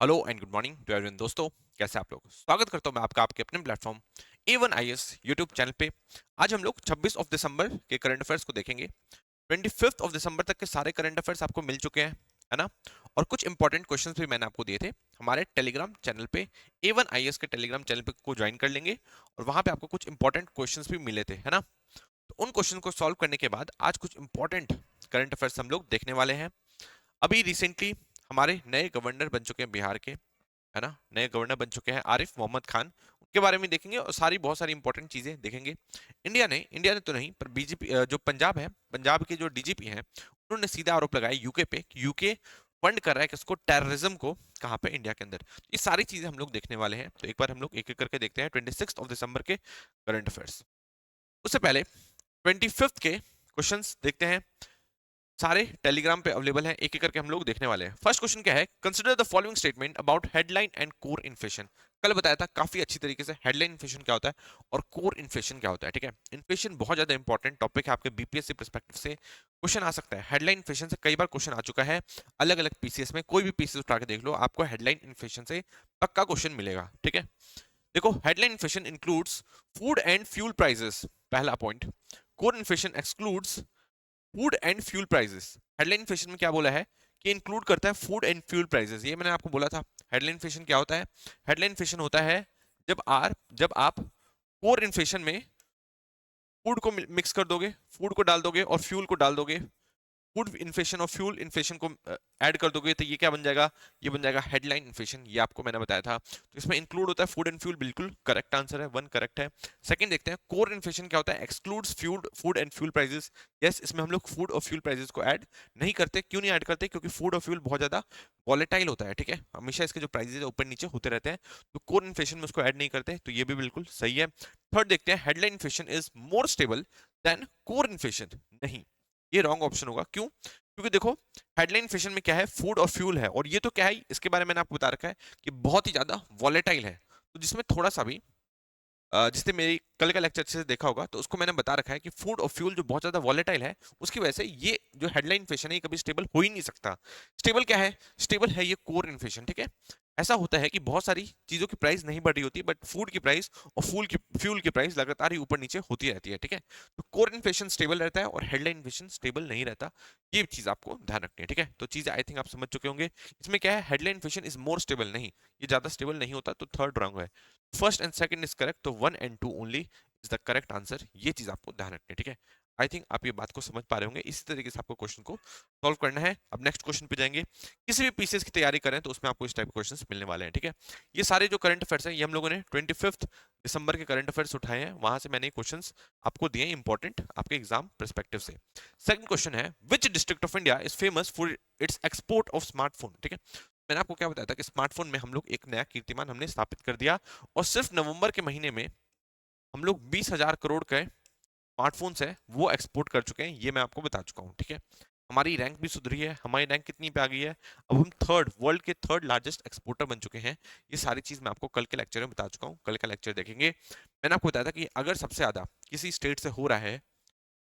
Hello and good morning to everyone. दोस्तों, कैसे आप लोग? स्वागत करता हूं मैं आपका आपके अपने प्लेटफॉर्म A1IS यूट्यूब चैनल पे। आज हम लोग 26 ऑफ दिसंबर के करंट अफेयर्स को देखेंगे। 25 ऑफ दिसंबर तक के सारे करंट अफेयर्स आपको मिल चुके हैं, है ना? और कुछ इंपॉर्टेंट क्वेश्चंस भी मैंने आपको दिए थे हमारे टेलीग्राम चैनल पे। A1IS के टेलीग्राम चैनल पे को ज्वाइन कर लेंगे और वहां पे आपको कुछ इंपॉर्टेंट क्वेश्चंस भी मिले थे, है ना? तो उन क्वेश्चन को सॉल्व करने के बाद आज कुछ इंपॉर्टेंट करंट अफेयर्स हम लोग देखने वाले हैं। अभी रिसेंटली हमारे नए गवर्नर बन चुके हैं बिहार के, है ना? नए गवर्नर बन चुके हैं आरिफ मोहम्मद खान। उनके बारे में देखेंगे और बहुत सारी इंपॉर्टेंट चीजें देखेंगे। इंडिया ने तो नहीं, पर बीजेपी जो पंजाब है, पंजाब के जो डीजीपी हैं, उन्होंने सीधा आरोप लगाया यूके पे कि यूके फंड कर रहा है किसको, टेररिज्म को, कहाँ पे? इंडिया के अंदर। ये सारी चीजें हम लोग देखने वाले हैं, तो एक बार हम लोग एक एक करके देखते हैं 26 ऑफ दिसंबर के करंट अफेयर्स। उससे पहले 25 के क्वेश्चंस देखते हैं। सारे टेलीग्राम पे अवेलेबल हैं, एक एक करके हम लोग देखने वाले हैं। फर्स्ट क्वेश्चन क्या है? Consider the following statement about headline and core inflation. कल बताया था काफी अच्छी तरीके से हेडलाइन इन्फ्लेशन क्या होता है और कोर इन्फ्लेशन क्या होता है, ठीक है? इन्फ्लेशन बहुत ज्यादा इंपॉर्टेंट टॉपिक है, आपके बीपीएससी पर्सपेक्टिव से क्वेश्चन आ सकता है। हेडलाइन इन्फ्लेशन से कई बार क्वेश्चन आ चुका है अलग अलग पीसीएस में, कोई भी पीसीएस उठा के देख लो, आपको हेडलाइन इन्फ्लेशन से पक्का क्वेश्चन मिलेगा, ठीक है? देखो, headline inflation includes food and fuel prices, पहला point. Core inflation excludes food and fuel prices. Headline inflation में क्या बोला है कि इंक्लूड करता है फूड एंड फ्यूल प्राइसेस। ये मैंने आपको बोला था। हेडलाइन इन्फ्लेशन क्या होता है? हेडलाइन इन्फ्लेशन होता है जब आप कोर इन्फ्लेशन में फूड को मिक्स कर दोगे, फूड को डाल दोगे और फ्यूल को डाल दोगे, फूड इन्फ्लेशन और फ्यूल इन्फ्लेशन को ऐड कर दोगे, तो ये क्या बन जाएगा? ये बन जाएगा हेडलाइन इन्फ्लेशन। ये आपको मैंने बताया था। तो इसमें इंक्लूड होता है फूड एंड फ्यूल, बिल्कुल करेक्ट आंसर है, वन करेक्ट है। सेकंड देखते हैं, कोर इन्फ्लेशन क्या होता है? Excludes food and fuel prices. Yes, इसमें हम लोग फूड और फ्यूल प्राइसेस को ऐड नहीं करते। क्यों नहीं ऐड करते? क्योंकि फूड और फ्यूल बहुत ज्यादा वॉलेटाइल होता है, ठीक है? हमेशा इसके जो प्राइसेस ऊपर नीचे होते रहते हैं, तो कोर इन्फ्लेशन में उसको ऐड नहीं करते, तो ये भी बिल्कुल सही है। थर्ड देखते हैं, headline inflation is more stable then core inflation. नहीं, ये रॉन्ग ऑप्शन होगा। क्यों? क्योंकि देखो, हेडलाइन इन्फ्लेशन में क्या है? फूड और फ्यूल है, और ये तो क्या है, इसके बारे में मैंने आपको बता रखा है कि बहुत ही ज्यादा वॉलेटाइल है। तो जिसमें थोड़ा सा भी जिसने मेरी कल का लेक्चर अच्छे से देखा होगा, तो उसको मैंने बता रखा है कि फूड और फ्यूल जो बहुत ज्यादा वॉलेटाइल है, उसकी वजह से ये जो हेडलाइन इन्फ्लेशन है, ये कभी स्टेबल हो ही नहीं सकता। स्टेबल क्या है? स्टेबल है ये कोर इन्फ्लेशन, ठीक है? ऐसा होता है कि बहुत सारी चीजों की प्राइस नहीं बढ़ रही होती, बट फूड की प्राइस और फ्यूल की प्राइस लगातार ही ऊपर नीचे होती रहती है, ठीक है? तो कोर इन्फ्लेशन स्टेबल रहता है और हेडलाइन इन्फ्लेशन स्टेबल नहीं रहता। ये चीज आपको ध्यान रखनी है, ठीक है? तो चीजें आई थिंक आप समझ चुके होंगे। इसमें क्या है? Headline inflation is more stable, नहीं, ये ज्यादा स्टेबल नहीं होता, तो थर्ड रॉन्ग है। First and second is correct, तो one and two only is the correct answer. ये चीज आपको ध्यान रखनी है, ठीक है? आई थिंक आप ये बात को समझ पा रहे होंगे। इसी तरीके से आपको क्वेश्चन को सॉल्व करना है। अब नेक्स्ट क्वेश्चन पे जाएंगे। किसी भी पीसीएस की तैयारी करें तो उसमें आपको इस टाइप के क्वेश्चंस मिलने वाले हैं, ठीक है? ये सारे जो करंट अफेयर्स हैं, ये हम लोगों ने 25 दिसंबर के करंट अफेयर्स उठाए हैं, वहां से मैंने क्वेश्चंस आपको दिए इंपॉर्टेंट आपके एग्जाम पर्सपेक्टिव से। सेकंड क्वेश्चन है, which district of India is famous for its export of smartphone? ठीक है? मैंने आपको क्या बताया था कि स्मार्टफोन में हम लोग एक नया कीर्तिमान हमने स्थापित कर दिया, और सिर्फ नवंबर के महीने में हम लोग 20,000 करोड़ के स्मार्टफोन्स है वो एक्सपोर्ट कर चुके हैं। ये मैं आपको बता चुका हूँ, ठीक है? हमारी रैंक भी सुधरी है। हमारी रैंक कितनी पे आ गई है? अब हम वर्ल्ड के थर्ड लार्जेस्ट एक्सपोर्टर बन चुके हैं। ये सारी चीज मैं आपको कल के लेक्चर में बता चुका हूँ, कल का लेक्चर देखेंगे। मैंने आपको बताया था कि अगर सबसे ज्यादा किसी स्टेट से हो रहा है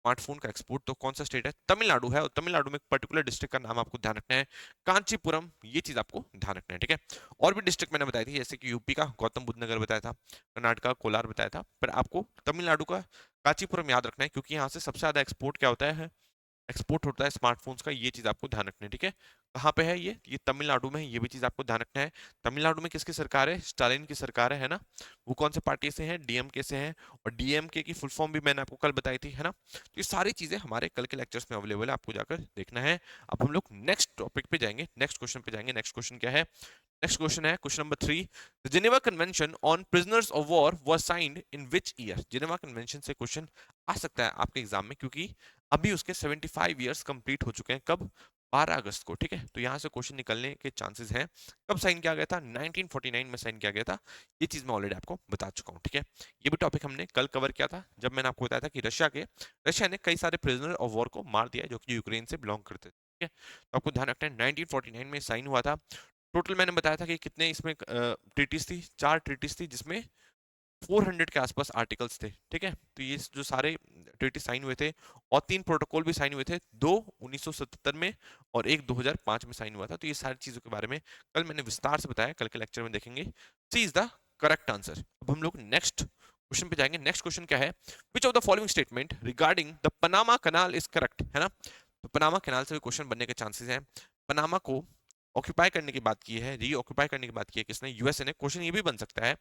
स्मार्टफोन का एक्सपोर्ट, तो कौन सा स्टेट है? तमिलनाडु है। और तमिलनाडु में एक पर्टिकुलर डिस्ट्रिक्ट का नाम आपको ध्यान रखना है, कांचीपुरम। ये चीज आपको ध्यान रखना है, ठीक है? और भी डिस्ट्रिक्ट मैंने बताई थी, जैसे कि यूपी का गौतम बुद्ध नगर बताया था, कर्नाटक का कोलार बताया था, पर आपको तमिलनाडु का कांचीपुरम याद रखना है, क्योंकि यहाँ से सबसे ज्यादा एक्सपोर्ट क्या होता है? एक्सपोर्ट होता है स्मार्टफोन्स का। ये चीज आपको ध्यान रखना है, ठीक है? कहाँ पे है ये तमिलनाडु में है। ये भी चीज आपको ध्यान रखना है। तमिलनाडु में किसकी सरकार है? स्टालिन की सरकार है ना? वो कौन से पार्टी से है? डीएमके से है। और डीएमके की फुल फॉर्म भी मैंने आपको कल बताई थी, है ना? तो ये सारी चीजें हमारे कल के लेक्चर्स में अवेलेबल है, आपको जाकर देखना है। अब हम लोग नेक्स्ट टॉपिक पे जाएंगे, नेक्स्ट क्वेश्चन पे जाएंगे। नेक्स्ट क्वेश्चन क्या है? नेक्स्ट क्वेश्चन है question number 3। The Geneva convention on prisoners of war was signed in which year? Geneva convention से क्वेश्चन आ सकता है आपके एग्जाम में, क्योंकि अभी उसके 75 ईयर्स कंप्लीट हो चुके हैं। कब? 12 अगस्त को, ठीक है? तो यहां से क्वेश्चन निकलने के चांसेस हैं। कब साइन किया गया था? 1949 में साइन किया गया था। ये चीज मैं ऑलरेडी आपको बता चुका हूँ, ठीक है? ये भी टॉपिक हमने कल कवर किया था, जब मैंने आपको बताया था कि रशिया ने कई सारे प्रिजनर ऑफ वॉर को मार दिया है, जो कि यूक्रेन से बिलोंग करते थे, ठीक है? तो आपको ध्यान रखना है 1949 में साइन हुआ था। टोटल मैंने बताया था कि कितने इसमें ट्रीटीज थी, 4 ट्रीटीज थी, जिसमें 400 के आसपास आर्टिकल्स थे, ठीक है। तो ये जो सारे ट्रीटी साइन हुए थे और 3 प्रोटोकॉल भी साइन हुए थे, 2 1977 में और एक 2005 में साइन हुआ था। तो ये सारी चीजों के बारे में कल मैंने विस्तार से बताया, कल के लेक्चर में देखेंगे। सी इज द करेक्ट आंसर। अब हम लोग नेक्स्ट क्वेश्चन पे जाएंगे। नेक्स्ट क्वेश्चन क्या है, which of the following statement regarding the Panama canal is correct, है ना। तो पनामा कनाल से भी क्वेश्चन बनने के चांसेस हैं। पनामा को ऑक्यूपाई करने की बात की है, री ऑक्यूपाई करने की बात की है किसने, यूएसए ने। क्वेश्चन ये भी बन सकता है,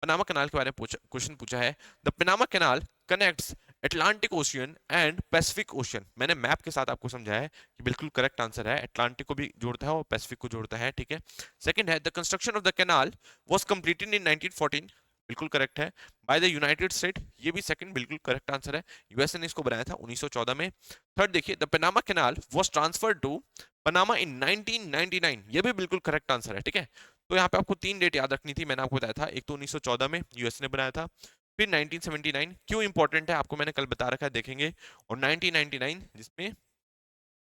पनामा कनाल के बारे में क्वेश्चन पूछा है, the Panama canal connects Atlantic ocean and Pacific ocean. मैंने मैप के साथ आपको समझाया है कि बिल्कुल करेक्ट आंसर है, अटलांटिक को भी जोड़ता है और पैसिफिक को जोड़ता है, ठीक है। सेकंड है, the construction of the canal was completed in 1914, बिल्कुल करेक्ट है। बाय द यूनाइटेड स्टेट, ये भी सेकंड बिल्कुल करेक्ट आंसर है, यूएसए ने इसको बनाया था 1914 में। थर्ड देखिए, the Panama canal was transferred to Panama in 1999, ये भी बिल्कुल करेक्ट आंसर है, ठीक है। तो यहाँ पे आपको 3 डेट याद रखनी थी, मैंने आपको बताया था, एक तो 1914 में यूएसए ने बनाया था, फिर 1979। क्यों इंपॉर्टेंट है आपको मैंने कल बता रखा है, देखेंगे। और 1999 जिसमें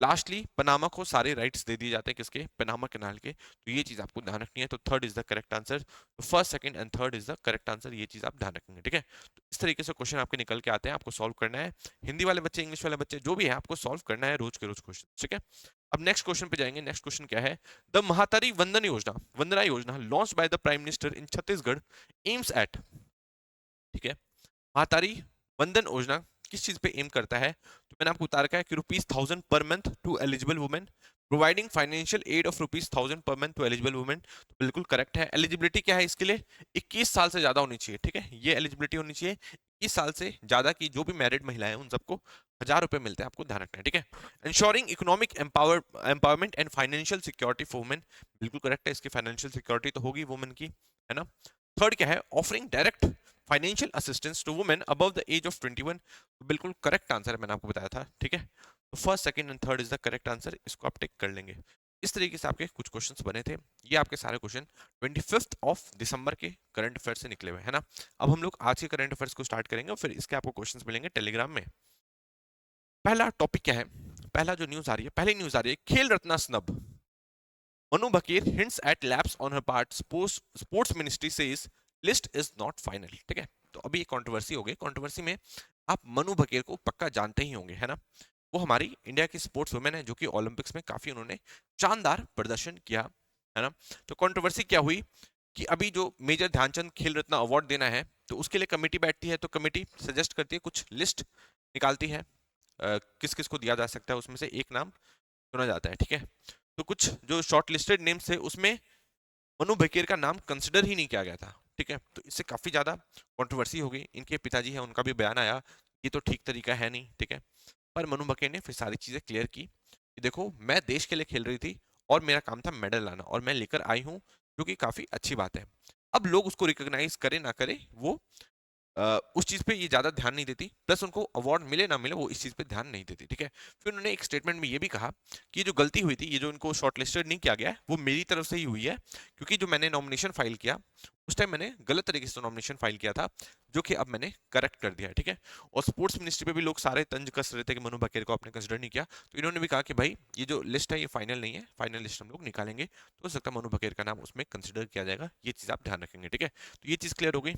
लास्टली पनामा को सारे राइट्स दे दिए जाते हैं, किसके, पनामा कैनाल के। तो ये चीज आपको ध्यान रखनी है। तो third is the correct answer, तो first second and third is the correct answer, ये चीज आप ध्यान रखेंगे, ठीक है। तो इस तरीके से क्वेश्चन आपके निकल के आते हैं, आपको सॉल्व करना है। हिंदी वाले बच्चे, इंग्लिश वाले बच्चे, जो भी है, आपको सॉल्व करना है रोज के रोज क्वेश्चन, ठीक है। अब नेक्स्ट क्वेश्चन पे जाएंगे। नेक्स्ट क्वेश्चन क्या है, द महातारी वंदन योजना, Vandana Yojana launch by the prime minister in Chhattisgarh aims at, ठीक है। महातारी वंदन योजना किस चीज पे एम करता है, तो मैंने आपको बता रखा है कि ₹1000 per month to eligible women, providing financial aid of ₹1000 per month to eligible women. तो बिल्कुल करेक्ट है। एलिजिबिलिटी क्या है इसके लिए, 21 साल से ज्यादा होनी चाहिए, ठीक है। ये एलिजिबिलिटी होनी चाहिए, 21 साल से ज्यादा की जो भी मैरिड महिलाएं हैं उन सबको 1000 रुपए मिलते हैं, आपको ध्यान रखना है, ठीक है। Ensuring economic empowerment and financial security for women, बिल्कुल करेक्ट है। इसकी फाइनेंशियल सिक्योरिटी तो होगी वुमेन की, है ना। थर्ड क्या है, offering direct financial assistance to women above the age of 21, तो बिल्कुल करेक्ट आंसर है, मैंने आपको बताया था, ठीक है। तो first second and third is the correct answer, इसको आप टिक कर लेंगे। इस तरीके से आपके कुछ क्वेश्चंस बने थे। ये आपके सारे क्वेश्चन 25 ऑफ दिसंबर के करंट अफेयर से निकले हुए, है ना। अब हम लोग आज के करंट अफेयर्स को स्टार्ट करेंगे और फिर इसके आपको क्वेश्चंस मिलेंगे टेलीग्राम में। पहला टॉपिक क्या है, पहला जो न्यूज आ रही है, पहली न्यूज आ रही है, खेल रत्न snub, Manu Bakir hints at lapse on her part. Sports Ministry says list is not final. ठीक है, तो अभी एक कंट्रोवर्सी हो गई। कंट्रोवर्सी में आप मनु बकीर को पक्का जानते ही होंगे, है ना। वो हमारी इंडिया की स्पोर्ट्स वुमेन है, जो कि ओलंपिक्स में काफी उन्होंने शानदार प्रदर्शन किया, है ना। तो कंट्रोवर्सी क्या हुई कि अभी जो मेजर ध्यानचंद खेल रत्न अवार्ड देना है, तो उसके लिए कमेटी बैठती है, तो कमेटी सजेस्ट करती है, कुछ लिस्ट निकालती है, किस किस को दिया जा सकता है, उसमें से एक नाम चुना जाता है, ठीक है। तो कुछ जो शॉर्ट लिस्टेड नेम्स थे उसमें मनु बकीर का नाम कंसिडर ही नहीं किया गया था, ठीक है। तो इससे काफी ज्यादा कंट्रोवर्सी हो गई। इनके पिताजी है, उनका भी बयान आया, ये तो ठीक तरीका है नहीं, ठीक है। पर मनु बकीर ने फिर सारी चीजें क्लियर की कि देखो, मैं देश के लिए खेल रही थी और मेरा काम था मेडल लाना, और मैं लेकर आई हूँ, जो कि काफी अच्छी बात है। अब लोग उसको रिकॉग्नाइज करे ना करे, वो उस चीज पे ये ज्यादा ध्यान नहीं देती, प्लस उनको अवार्ड मिले ना मिले वो इस चीज पे ध्यान नहीं देती, ठीक है। फिर उन्होंने एक स्टेटमेंट में ये भी कहा कि जो गलती हुई थी, ये जो इनको शॉर्टलिस्टेड नहीं किया गया है, वो मेरी तरफ से ही हुई है, क्योंकि जो मैंने नॉमिनेशन फाइल किया उस टाइम मैंने गलत तरीके से नॉमिनेशन फाइल किया था, जो कि अब मैंने करेक्ट कर दिया है, ठीक है। और स्पोर्ट्स मिनिस्ट्री पे भी लोग सारे तंज कस रहे थे कि मनु बकीर को आपने कंसिडर नहीं किया, तो इन्होंने भी कहा कि भाई ये जो लिस्ट है ये फाइनल नहीं है, फाइनल लिस्ट हम लोग निकालेंगे, तो हो सकता है मनु बकीर का नाम उसमें कंसिडर किया जाएगा, ये चीज आप ध्यान रखेंगे, ठीक है। तो ये चीज क्लियर हो गई।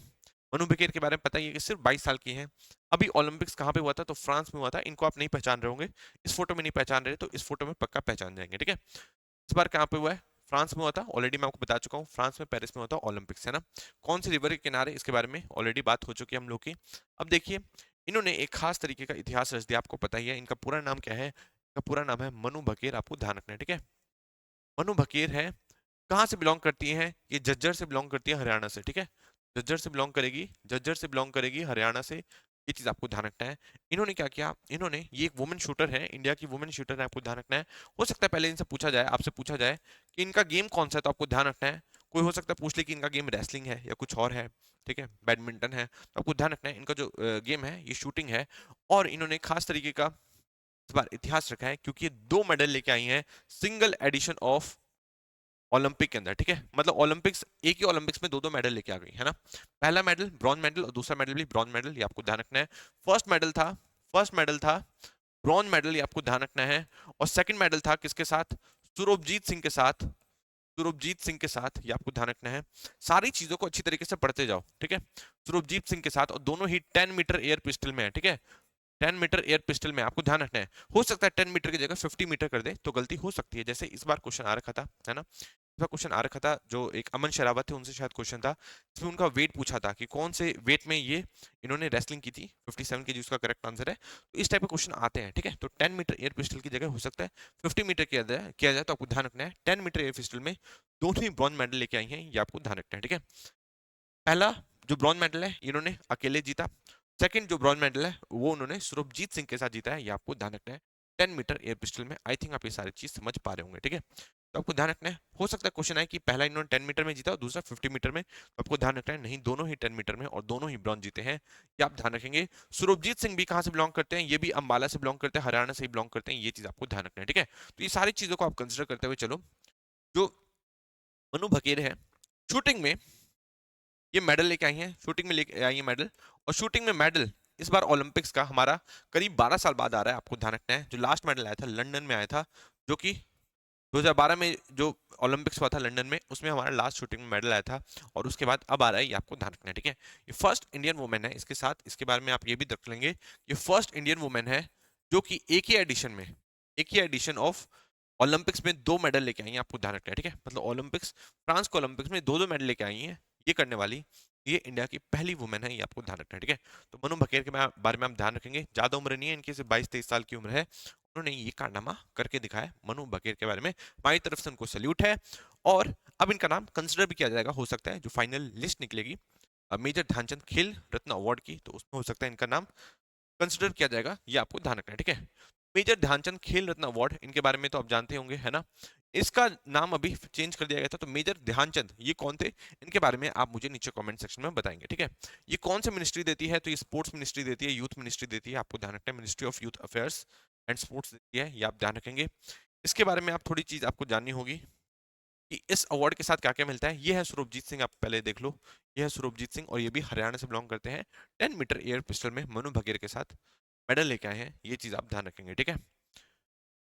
मनु बकीर के बारे में पता ही है कि सिर्फ 22 साल की हैं। अभी ओलंपिक्स कहाँ पे हुआ था, तो फ्रांस में हुआ था। इनको आप नहीं पहचान रहे होंगे, इस फोटो में नहीं पहचान रहे, तो इस फोटो में पक्का पहचान जाएंगे, ठीक है। इस बार कहाँ पे हुआ है, फ्रांस में हुआ था, ऑलरेडी मैं आपको बता चुका हूँ, फ्रांस में पेरिस में होता है ओलंपिक्स, है ना। कौन सी रिवर के किनारे, इसके बारे में ऑलरेडी बात हो चुकी है हम लोग की। अब देखिए, इन्होंने एक खास तरीके का इतिहास रच दिया, आपको पता ही है। इनका पूरा नाम क्या है, इनका पूरा नाम है मनु बकीर, आपको ध्यान रखना है, ठीक है। मनु बकीर है, कहाँ से बिलोंग करती है, ये झज्जर से बिलोंग करती है, हरियाणा से, ठीक है। झज्जर से बिलोंग करेगी, झज्जर से बिलोंग करेगी, हरियाणा से, ये चीज आपको ध्यान रखना है। इन्होंने क्या किया, इन्होंने, ये एक वुमेन शूटर है, इंडिया की वुमेन शूटर है, आपको ध्यान रखना है। हो सकता है पहले इनसे पूछा जाए, आपसे पूछा जाए कि इनका गेम कौन सा है, तो आपको ध्यान रखना है। कोई हो सकता है पूछ ले कि इनका गेम रेसलिंग है या कुछ और है, ठीक है, बैडमिंटन है, तो आपको ध्यान रखना है इनका जो गेम है ये शूटिंग है। और इन्होंने खास तरीके का इस बार इतिहास रखा है, क्योंकि ये 2 मेडल लेके आई हैं सिंगल एडिशन ऑफ ओलंपिक के अंदर, ठीक है। मतलब ओलंपिक्स, एक ही ओलंपिक्स में 2-2 मेडल लेके आ गई, है ना। पहला मेडल ब्रॉन्ज मेडल और दूसरा मेडल भी ब्रॉन्ज मेडल, ये आपको ध्यान रखना है। फर्स्ट मेडल था ब्रॉन्ज मेडल, ये आपको ध्यान रखना है। और सेकंड मेडल था किसके साथ, सुरभजीत सिंह के साथ। सुरभजीत सिंह के साथ, ये आपको ध्यान रखना है। सारी चीजों को अच्छी तरीके से पढ़ते जाओ, ठीक है। सुरभजीत सिंह के साथ, और दोनों ही 10 मीटर एयर पिस्टल में है, ठीक है। 10 मीटर एयर पिस्टल में आपको ध्यान रखना है। हो सकता है 10 मीटर की जगह 50 मीटर कर दे तो गलती हो सकती है, जैसे इस बार क्वेश्चन आ रखा था, है ना। इस बार क्वेश्चन आ रखा था, जो एक अमन शरावत थे उनसे शायद क्वेश्चन था, इसमें उनका वेट पूछा था कि कौन से वेट में ये इन्होंने रेसलिंग की थी, 57 केजी उसका करेक्ट आंसर है। तो इस टाइप के क्वेश्चन आते हैं, ठीक है। तो 10 मीटर एयर पिस्टल की जगह हो सकता है 50 मीटर किया जाए तो आपको ध्यान रखना है 10 मीटर एयर पिस्टल में दोनों ही ब्रॉन्ज मेडल लेके आई हैं, ये आपको ध्यान रखना है, ठीक है। पहला जो ब्रॉन्ज मेडल है इन्होंने अकेले जीता, सेकंड जो ब्रॉन्ज मेडल है वो उन्होंने सुरभजीत सिंह के साथ जीता है, ये आपको ध्यान रखना है 10 मीटर एयर पिस्टल में। आई थिंक आप ये सारी चीज समझ पा रहे होंगे, ठीक है। तो आपको ध्यान रखना है, हो सकता है क्वेश्चन आए कि पहला इन्होंने 10 मीटर में जीता और दूसरा 50 मीटर में, तो आपको ध्यान रखना है नहीं, दोनों ही 10 मीटर में और दोनों ही ब्रॉन्ज जीते हैं, ये आप ध्यान रखेंगे। सुरभजीत सिंह भी कहाँ से बिलोंग करते हैं, ये भी अंबाला से बिलोंग करते हैं, हरियाणा से ही बिलोंग करते हैं, ये चीज आपको ध्यान रखना है, ठीक है। तो ये सारी चीजों को आप कंसिडर करते हुए चलो। जो मनु बघेल है, शूटिंग में ये मेडल लेके आई हैं, शूटिंग में लेके आई है मेडल, और शूटिंग में मेडल इस बार ओलंपिक्स का हमारा करीब 12 साल बाद आ रहा है, आपको ध्यान रखना है। जो लास्ट मेडल आया था लंदन में आया था, जो कि 2012 में जो ओलंपिक्स हुआ था लंदन में, उसमें हमारा लास्ट शूटिंग में मेडल आया था, और उसके बाद अब आ रहा है, ये आपको ध्यान रखना है, ठीक है। ये फर्स्ट इंडियन वुमेन है, इसके साथ इसके बारे में आप ये भी देख लेंगे, ये फर्स्ट इंडियन वुमेन है जो कि एक ही एडिशन ऑफ ओलंपिक्स में 2 मेडल लेके आई हैं, आपको ध्यान रखना है, ठीक है। मतलब ओलंपिक्स, फ्रांस को ओलंपिक्स में 2-2 मेडल लेके आई हैं, ये करने वाली ये इंडिया की पहली वुमेन है, ये आपको ध्यान रखना है, ठीक है। तो मनु बघेल के बारे में आप ध्यान रखेंगे, ज्यादा उम्र नहीं है इनकी, सिर्फ 22-23 साल की उम्र है, उन्होंने ये कारनामा करके दिखाया। मनु बघेल के बारे में हमारी तरफ से उनको सल्यूट है। और अब इनका नाम कंसिडर भी किया जाएगा, हो सकता है जो फाइनल लिस्ट निकलेगी मेजर ध्यानचंद खेल रत्न अवार्ड की, तो उसमें हो सकता है इनका नाम कंसिडर किया जाएगा, ये आपको ध्यान रखना है, ठीक है। मेजर ध्यानचंद खेल रत्न अवार्ड, इनके बारे में तो आप जानते होंगे, है ना। इसका नाम अभी चेंज कर दिया गया था, तो मेजर ध्यानचंद ये कौन थे, इनके बारे में आप मुझे नीचे कमेंट सेक्शन में बताएंगे, ठीक है। ये कौन सा मिनिस्ट्री देती है, तो ये स्पोर्ट्स मिनिस्ट्री देती है, यूथ मिनिस्ट्री देती है, आपको ध्यान रखना है, ministry of youth affairs and sports देती है, ये आप ध्यान रखेंगे। इसके बारे में आप थोड़ी चीज आपको जाननी होगी कि इस अवार्ड के साथ क्या क्या मिलता है। ये है सुरभजीत सिंह, आप पहले देख लो, ये है सुरभजीत सिंह, और ये भी हरियाणा से बिलोंग करते हैं। 10 मीटर एयर पिस्टल में मनु बघेल के साथ मेडल लेके आए हैं, ये चीज आप ध्यान रखेंगे, ठीक है।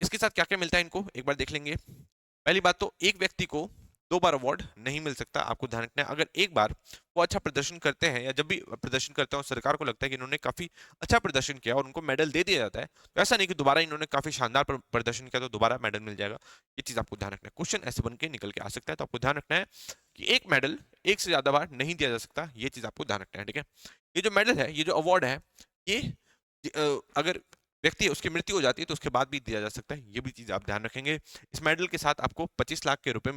इसके साथ क्या क्या मिलता है इनको एक बार देख लेंगे। पहली बात तो एक व्यक्ति को 2 बार अवार्ड नहीं मिल सकता, आपको ध्यान रखना है। अगर एक बार वो अच्छा प्रदर्शन करते हैं, या जब भी प्रदर्शन करते हैं और सरकार को लगता है कि इन्होंने काफी अच्छा प्रदर्शन किया और उनको मेडल दे दिया जाता है, तो ऐसा नहीं कि दोबारा इन्होंने काफी शानदार प्रदर्शन किया तो दोबारा मेडल मिल जाएगा, ये चीज आपको ध्यान रखना है। क्वेश्चन ऐसे बन के निकल के आ सकता है, तो आपको ध्यान रखना है कि एक मेडल एक से ज्यादा बार नहीं दिया जा सकता, ये चीज आपको ध्यान रखना है, ठीक है। ये जो मेडल है, ये जो अवार्ड है, ये अगर व्यक्ति उसकी मृत्यु हो जाती है तो उसके बाद भी दिया जा सकता है, ये भी चीज आप ध्यान रखेंगे। इस मेडल के साथ आपको 25 लाख रुपए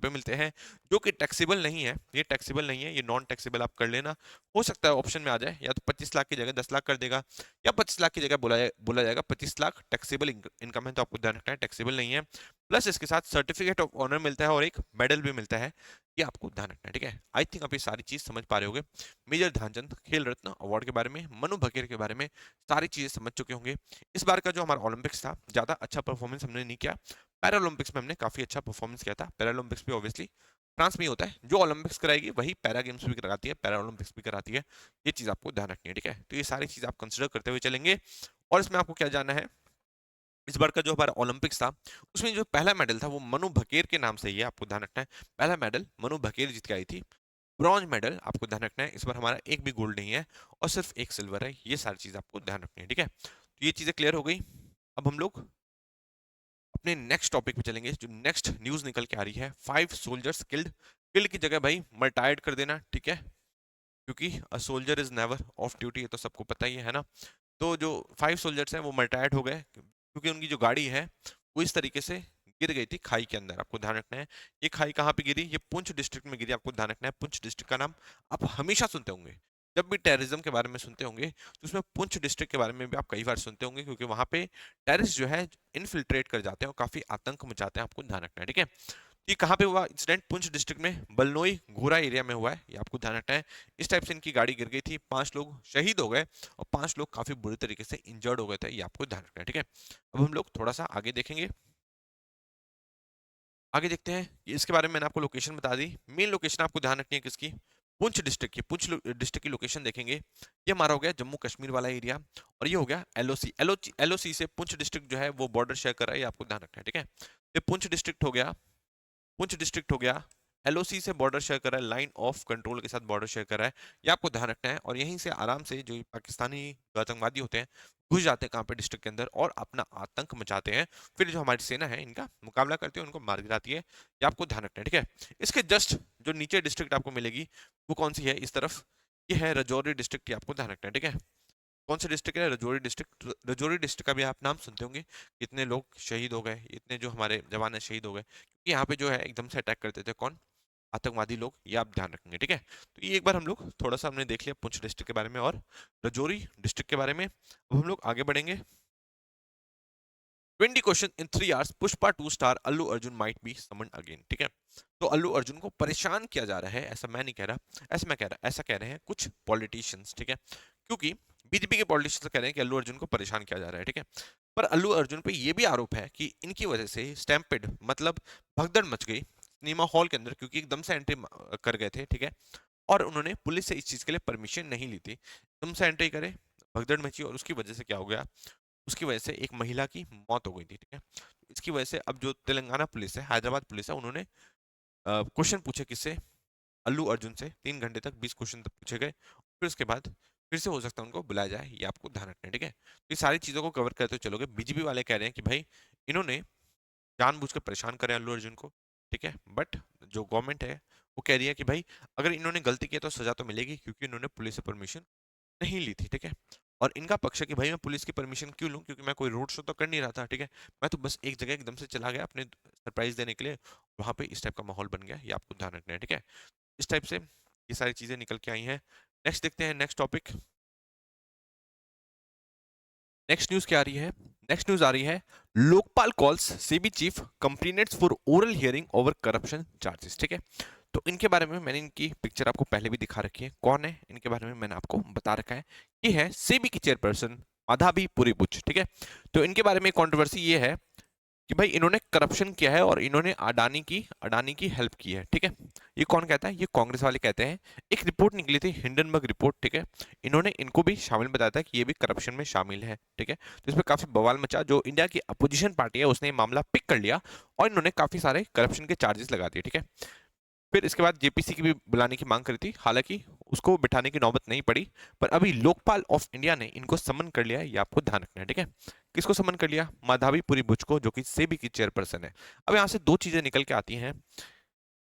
मिलते हैं, जो कि टैक्सेबल नहीं है, ये टैक्सेबल नहीं है, ये नॉन टैक्सेबल आप कर लेना। हो सकता है ऑप्शन में आ जाए, या तो 25 लाख की जगह 10 लाख कर देगा, या 25 लाख की जगह बोला जाएगा 25 लाख टैक्सेबल इनकम है, तो आपको ध्यान रखना है टैक्सेबल नहीं है। प्लस इसके साथ सर्टिफिकेट ऑफ ऑनर मिलता है और एक मेडल भी मिलता है, ये आपको ध्यान रखना है, ठीक है। आई थिंक आप ये सारी चीज समझ पा रहे होंगे, मेजर ध्यानचंद खेल रत्न अवार्ड के बारे में, मनु बघेल के बारे में सारी चीजें समझ चुके होंगे। इस बार का जो हमारा ओलंपिक्स था, ज्यादा अच्छा परफॉर्मेंस हमने नहीं किया, पैरालंपिक्स में हमने काफी अच्छा परफॉर्मेंस किया था। पैरालंपिक्स भी ऑब्वियसली फ्रांस में ही होता है, जो ओलंपिक्स कराएगी वही पैरा गेम्स भी कराती है, पैरा ओलंपिक्स भी कराती है, ये चीज आपको ध्यान रखनी है, ठीक है। तो ये सारी चीज आप कंसिडर करते हुए चलेंगे। और इसमें आपको क्या जानना है, इस बार का जो हमारा ओलंपिक्स था, उसमें जो पहला मेडल था वो मनु बघेल के नाम से ही है, आपको ध्यान रखना है। पहला मेडल मनु बघेल जीत के आई थी। ब्रॉन्ज मेडल आपको ध्यान रखना है, इस बार हमारा एक भी गोल्ड नहीं है और सिर्फ एक सिल्वर है, ये सारी चीज आपको ध्यान रखनी है, ठीक है। तो ये चीजें क्लियर हो गई। अब हम लोग अपने नेक्स्ट टॉपिक पे चलेंगे। जो नेक्स्ट न्यूज निकल के आ रही है, 5 सोल्जर्स किल्ड, किल्ड की जगह भाई मर्टायर्ड कर देना, ठीक है, क्योंकि a soldier is never of duty, ये तो सबको पता ही है ना। तो जो 5 सोल्जर्स हैं वो मर्टायर्ड हो गए, क्योंकि उनकी जो गाड़ी है वो इस तरीके से गिर गई थी खाई के अंदर, आपको ध्यान रखना है। ये खाई कहाँ पे गिरी, ये पुंछ डिस्ट्रिक्ट में गिरी, आपको ध्यान रखना है। पुंछ डिस्ट्रिक्ट का नाम आप हमेशा सुनते होंगे, जब भी टेररिज्म के बारे में सुनते होंगे तो उसमें पुंछ डिस्ट्रिक्ट के बारे में भी आप कई बार सुनते होंगे, क्योंकि वहां पे टेररिस्ट जो है इनफिल्ट्रेट कर जाते हैं और काफी आतंक मचाते हैं, आपको ध्यान रखना है, ठीक है। ये कहाँ पे हुआ इंसिडेंट, पुंछ डिस्ट्रिक्ट में बलनोई घोरा एरिया में हुआ है, ये आपको ध्यान रखना है। इस टाइप से इनकी गाड़ी गिर गई थी, 5 लोग शहीद हो गए और 5 लोग काफी बुरी तरीके से इंजर्ड हो गए थे, ये आपको ध्यान रखना है, ठीक है। अब हम लोग थोड़ा सा आगे देखेंगे, आगे देखते हैं। ये इसके बारे में मैंने आपको लोकेशन बता दी, मेन लोकेशन आपको ध्यान रखनी है किसकी, पुंछ डिस्ट्रिक्ट की। पुंछ डिस्ट्रिक्ट की लोकेशन देखेंगे, ये हमारा हो गया जम्मू कश्मीर वाला एरिया, और ये हो गया एलओसी। एलओसी से पुंछ डिस्ट्रिक्ट जो है वो बॉर्डर शेयर कर रहा है, ये आपको ध्यान रखना है, ठीक है। ये पुंछ डिस्ट्रिक्ट हो गया, पुंछ डिस्ट्रिक्ट हो गया, एलओसी से बॉर्डर शेयर कर रहा है, लाइन ऑफ कंट्रोल के साथ बॉर्डर शेयर कर रहा है, ये आपको ध्यान रखना है। और यहीं से आराम से जो पाकिस्तानी आतंकवादी होते हैं घुस जाते हैं कहाँ पे, डिस्ट्रिक्ट के अंदर, और अपना आतंक मचाते हैं। फिर जो हमारी सेना है इनका मुकाबला करती है, उनको मार गिराती है। ये आपको ध्यान रखना है, ठीक है। इसके जस्ट जो नीचे डिस्ट्रिक्ट आपको मिलेगी वो कौन सी है इस तरफ, ये है राजौरी डिस्ट्रिक्ट, ये आपको ध्यान रखना है, ठीक है। कौन सी डिस्ट्रिक्ट है, राजौरी डिस्ट्रिक्ट। राजौरी डिस्ट्रिक्ट का भी आप नाम सुनते होंगे, कितने लोग शहीद हो गए, इतने जो हमारे जवान है शहीद हो गए, क्योंकि यहाँ पे जो है एकदम से अटैक करते थे कौन, आतंकवादी लोग, ये आप ध्यान रखेंगे, ठीक है। तो ये एक बार हम लोग थोड़ा सा हमने देख लिया पुंछ डिस्ट्रिक्ट के बारे में और राजौरी डिस्ट्रिक्ट के बारे में। अब हम लोग आगे बढ़ेंगे। 20 question in 3 hours, Pushpa 2 star Allu Arjun might be someone again, ठीक है। तो अल्लू अर्जुन को परेशान किया जा रहा है, ऐसा मैं नहीं कह रहा, ऐसा मैं कह रहा, ऐसा कह रहे हैं कुछ पॉलिटिशियंस, ठीक है। क्योंकि बीजेपी के पॉलिटिशियंस कह रहे हैं कि अल्लू अर्जुन को परेशान किया जा रहा है, ठीक है। पर अल्लू अर्जुन पे ये भी आरोप है कि इनकी वजह से स्टैम्पेड मतलब भगदड़ मच गई सिनेमा हॉल के अंदर, क्योंकि एकदम से एंट्री कर गए थे, ठीक है। और उन्होंने पुलिस से इस चीज के लिए परमिशन नहीं ली थी, एकदम से एंट्री करे, भगदड़ मची, और उसकी वजह से क्या हो गया, उसकी वजह से एक महिला की मौत हो गई थी, ठीक है। इसकी वजह से अब जो तेलंगाना पुलिस है, हैदराबाद पुलिस है, उन्होंने क्वेश्चन पूछे किससे, अल्लू अर्जुन से, 3 घंटे तक 20 क्वेश्चन तक पूछे गए। फिर उसके बाद फिर से हो सकता है उनको बुलाया जाए, ये आपको ध्यान रखना है, ठीक है। तो ये सारी चीजों को कवर करते हुए चलोगे। बीजेपी वाले कह रहे हैं कि भाई इन्होंने जानबूझ कर परेशान करे अल्लू अर्जुन को, ठीक है। बट जो गवर्नमेंट है वो कह रही है कि भाई अगर इन्होंने गलती की है तो सजा तो मिलेगी, क्योंकि इन्होंने पुलिस से परमिशन नहीं ली थी, ठीक है। और इनका पक्ष है कि भाई मैं पुलिस की परमिशन क्यों लूं, क्योंकि मैं कोई रोड शो तो कर नहीं रहा था, ठीक है। मैं तो बस एक जगह एकदम से चला गया अपने सरप्राइज देने के लिए, वहां पे इस टाइप का माहौल बन गया, ये आपको ध्यान रखना है, ठीक है। इस टाइप से ये सारी चीजें निकल के आई हैं। नेक्स्ट देखते हैं, नेक्स्ट टॉपिक। नेक्स्ट न्यूज क्या आ रही है, नेक्स्ट न्यूज आ रही है, Lokpal calls CB chief complainants for oral hearing over corruption charges, ठीक है। तो इनके बारे में मैंने इनकी पिक्चर आपको पहले भी दिखा रखी है, कौन है इनके बारे में मैंने आपको बता रखा है। ये है सेबी की चेयरपर्सन माधवी पुरीबुच, ठीक है। तो इनके बारे में कंट्रोवर्सी ये है कि भाई इन्होंने करप्शन किया है और इन्होंने अडानी की हेल्प की है, ठीक है। ये कौन कहता है, ये कांग्रेस वाले कहते हैं। एक रिपोर्ट निकली थी, हिंडनबर्ग रिपोर्ट, ठीक है। इन्होंने इनको भी शामिल बताया था कि ये भी करप्शन में शामिल है, ठीक है। तो इसमें काफी बवाल मचा, जो इंडिया की अपोजिशन पार्टी है उसने ये मामला पिक कर लिया और इन्होंने काफी सारे करप्शन के चार्जेस लगा दिए, ठीक है। फिर इसके बाद जेपीसी की भी बुलाने की मांग करी थी, हालांकि उसको बिठाने की नौबत नहीं पड़ी। पर अभी लोकपाल ऑफ इंडिया ने इनको समन कर लिया है, ये आपको ध्यान रखना है, ठीक है। किसको समन कर लिया, माधवी पुरीबुच को, जो कि सेबी की चेयरपर्सन है। अब यहाँ से दो चीजें निकल के आती हैं,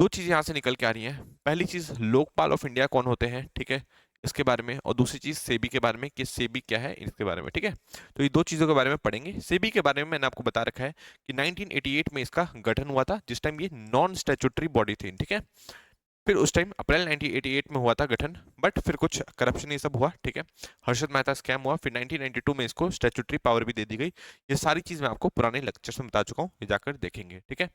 दो चीजें यहाँ से निकल के आ रही हैं। पहली चीज, लोकपाल ऑफ इंडिया कौन होते हैं, ठीक है, इसके बारे में। और दूसरी चीज सेबी के बारे में कि सेबी क्या है, इसके बारे में, ठीक है। तो ये दो चीजों के बारे में पढ़ेंगे। सेबी के बारे में मैंने आपको बता रखा है कि 1988 में इसका गठन हुआ था, जिस टाइम ये नॉन स्टैट्यूटरी बॉडी थी, ठीक है। फिर उस टाइम अप्रैल 1988 में हुआ था गठन, बट फिर कुछ करप्शन ये सब हुआ, ठीक है। हर्षद मेहता स्कैम हुआ, फिर 1992 में इसको स्टैट्यूटरी पावर भी दे दी गई। ये सारी चीज मैं आपको पुराने लेक्चर्स में बता चुका हूँ, ये जाकर देखेंगे, ठीक है।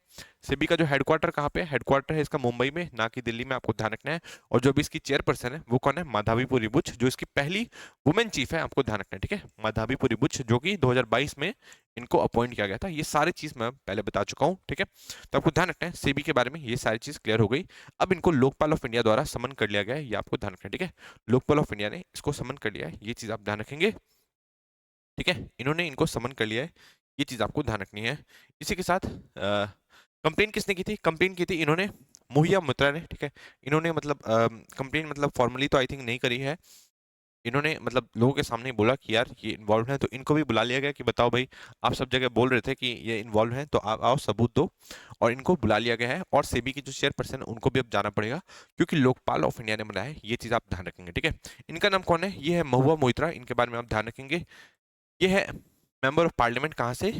सेबी का जो हेडक्वार्टर कहाँ पे है, हेडक्वार्टर है इसका मुंबई में, ना कि दिल्ली में, आपको ध्यान रखना है। और जो भी इसकी चेयरपर्सन है वो कौन है, माधवी पुरीबुच, जो इसकी पहली वुमेन चीफ है, आपको ध्यान रखना है, ठीक है। माधवी पुरीबुच, जो कि 2022 में इनको अपॉइंट किया गया था। ये सारी चीज मैं पहले बता चुका हूँ, ठीक है। तो आपको ध्यान रखना है, सेबी के बारे में ये सारी चीज क्लियर हो गई। अब इनको लोकपाल ऑफ इंडिया द्वारा समन कर लिया गया है, ये आपको ध्यान रखना है, ठीक है। लोकपाल ऑफ इंडिया ने इसको समन कर लिया है, ये चीज आप ध्यान रखेंगे, ठीक है। इन्होंने इनको समन कर लिया है, ये चीज आपको ध्यान रखनी है। इसी के साथ कंप्लेन किसने की थी, कंप्लेन की थी इन्होंने, मोहिया मित्रा ने, ठीक है। इन्होंने मतलब कंप्लेन मतलब फॉर्मली तो आई थिंक नहीं करी है, इन्होंने मतलब लोगों के सामने बोला कि यार ये इन्वॉल्व है, तो इनको भी बुला लिया गया कि बताओ भाई, आप सब जगह बोल रहे थे कि ये इन्वॉल्व है, तो आप आओ सबूत दो। और इनको बुला लिया गया है, और सेबी की जो चेयरपर्सन है उनको भी अब जाना पड़ेगा, क्योंकि लोकपाल ऑफ इंडिया ने बनाया है, ये चीज आप ध्यान रखेंगे, ठीक है। इनका नाम कौन है, ये है महुआ मोइत्रा, इनके बारे में आप ध्यान रखेंगे। ये है मेंबर ऑफ पार्लियामेंट, कहाँ से,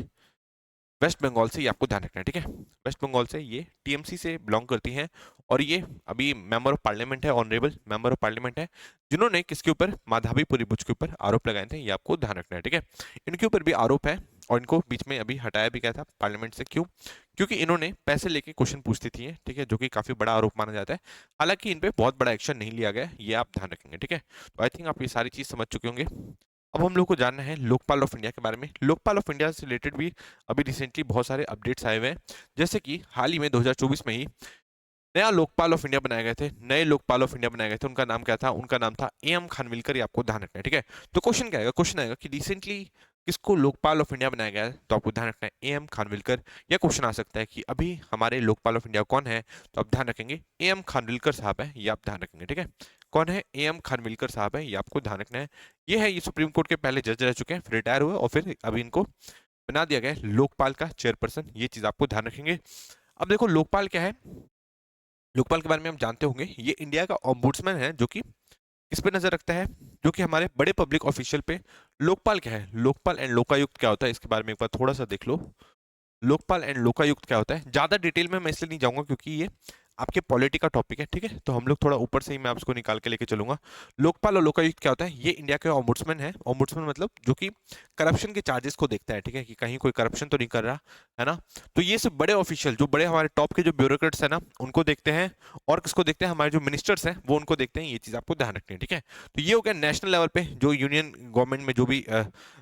वेस्ट बंगाल से, ये आपको ध्यान रखना है, ठीक है। वेस्ट बंगाल से, ये टीएमसी से बिलोंग करती हैं, और ये अभी मेंबर ऑफ पार्लियामेंट है, ऑनरेबल मेंबर ऑफ पार्लियामेंट है, जिन्होंने किसके ऊपर, माधवी पुरीबुच के ऊपर आरोप लगाए थे, ये आपको ध्यान रखना है, ठीक है। इनके ऊपर भी आरोप है, और इनको बीच में अभी हटाया भी गया था पार्लियामेंट से, क्यों, क्योंकि इन्होंने पैसे लेके क्वेश्चन पूछती थी, ठीक है, जो कि काफी बड़ा आरोप माना जाता है। हालांकि इन पे बहुत बड़ा एक्शन नहीं लिया गया, ये आप ध्यान रखेंगे, ठीक है। तो आई थिंक आप ये सारी चीज समझ चुके होंगे। अब हम लोग को जानना है लोकपाल ऑफ इंडिया के बारे में। लोकपाल ऑफ इंडिया से रिलेटेड भी अभी रिसेंटली बहुत सारे अपडेट्स आए हुए हैं, जैसे कि हाल ही में 2024 में ही नया लोकपाल ऑफ इंडिया बनाए गए थे, नए लोकपाल ऑफ इंडिया बनाए गए थे। उनका नाम क्या था, उनका नाम था एम खानविलकर, ये आपको ध्यान रखना है, ठीक है। तो क्वेश्चन क्या आएगा, क्वेश्चन आएगा कि रिसेंटली किसको लोकपाल ऑफ इंडिया बनाया गया है, तो आपको ध्यान रखना है एम खानविलकर। या क्वेश्चन आ सकता है कि अभी हमारे लोकपाल ऑफ इंडिया कौन है, तो आप ध्यान रखेंगे एम खानविलकर साहब है, ये आप ध्यान रखेंगे, ठीक है। कौन है, एम खानविलकर साहब है, ये आपको ध्यान रखना है। ये है, ये सुप्रीम कोर्ट के पहले जज रह चुके हैं, फिर रिटायर हुए और फिर अभी इनको बना दिया गया है लोकपाल का चेयरपर्सन, ये चीज आपको ध्यान रखेंगे। अब देखो लोकपाल क्या है, लोकपाल के बारे में हम जानते होंगे, ये इंडिया का ओम्बुड्समैन है जो कि किस पे नजर रखता है, जो कि हमारे बड़े पब्लिक ऑफिशियल पे। लोकपाल क्या है, लोकपाल एंड लोकायुक्त क्या होता है, इसके बारे में एक बार थोड़ा सा देख लो। लोकपाल एंड लोकायुक्त क्या होता है, ज्यादा डिटेल में मैं इसलिए नहीं जाऊंगा क्योंकि ये आपके पॉलिटी का टॉपिक है, ठीक है। तो हम लोग थोड़ा ऊपर से ही मैं आपको निकाल के लेके चलूंगा। लोकपाल और लोकायुक्त क्या होता है, ये इंडिया के ओम्बुड्समैन है। ओम्बुड्समैन मतलब जो कि करप्शन के चार्जेस को देखता है, ठीक है, कि कहीं कोई करप्शन तो नहीं कर रहा है ना। तो ये सब बड़े ऑफिशियल, जो बड़े हमारे टॉप के जो ब्यूरोक्रेट्स है ना, उनको देखते हैं। और किसको देखते हैं, हमारे जो मिनिस्टर्स हैं वो उनको देखते हैं, ये चीज आपको ध्यान रखनी है, ठीक है। तो ये हो गया नेशनल लेवल पे, जो यूनियन गवर्नमेंट में जो भी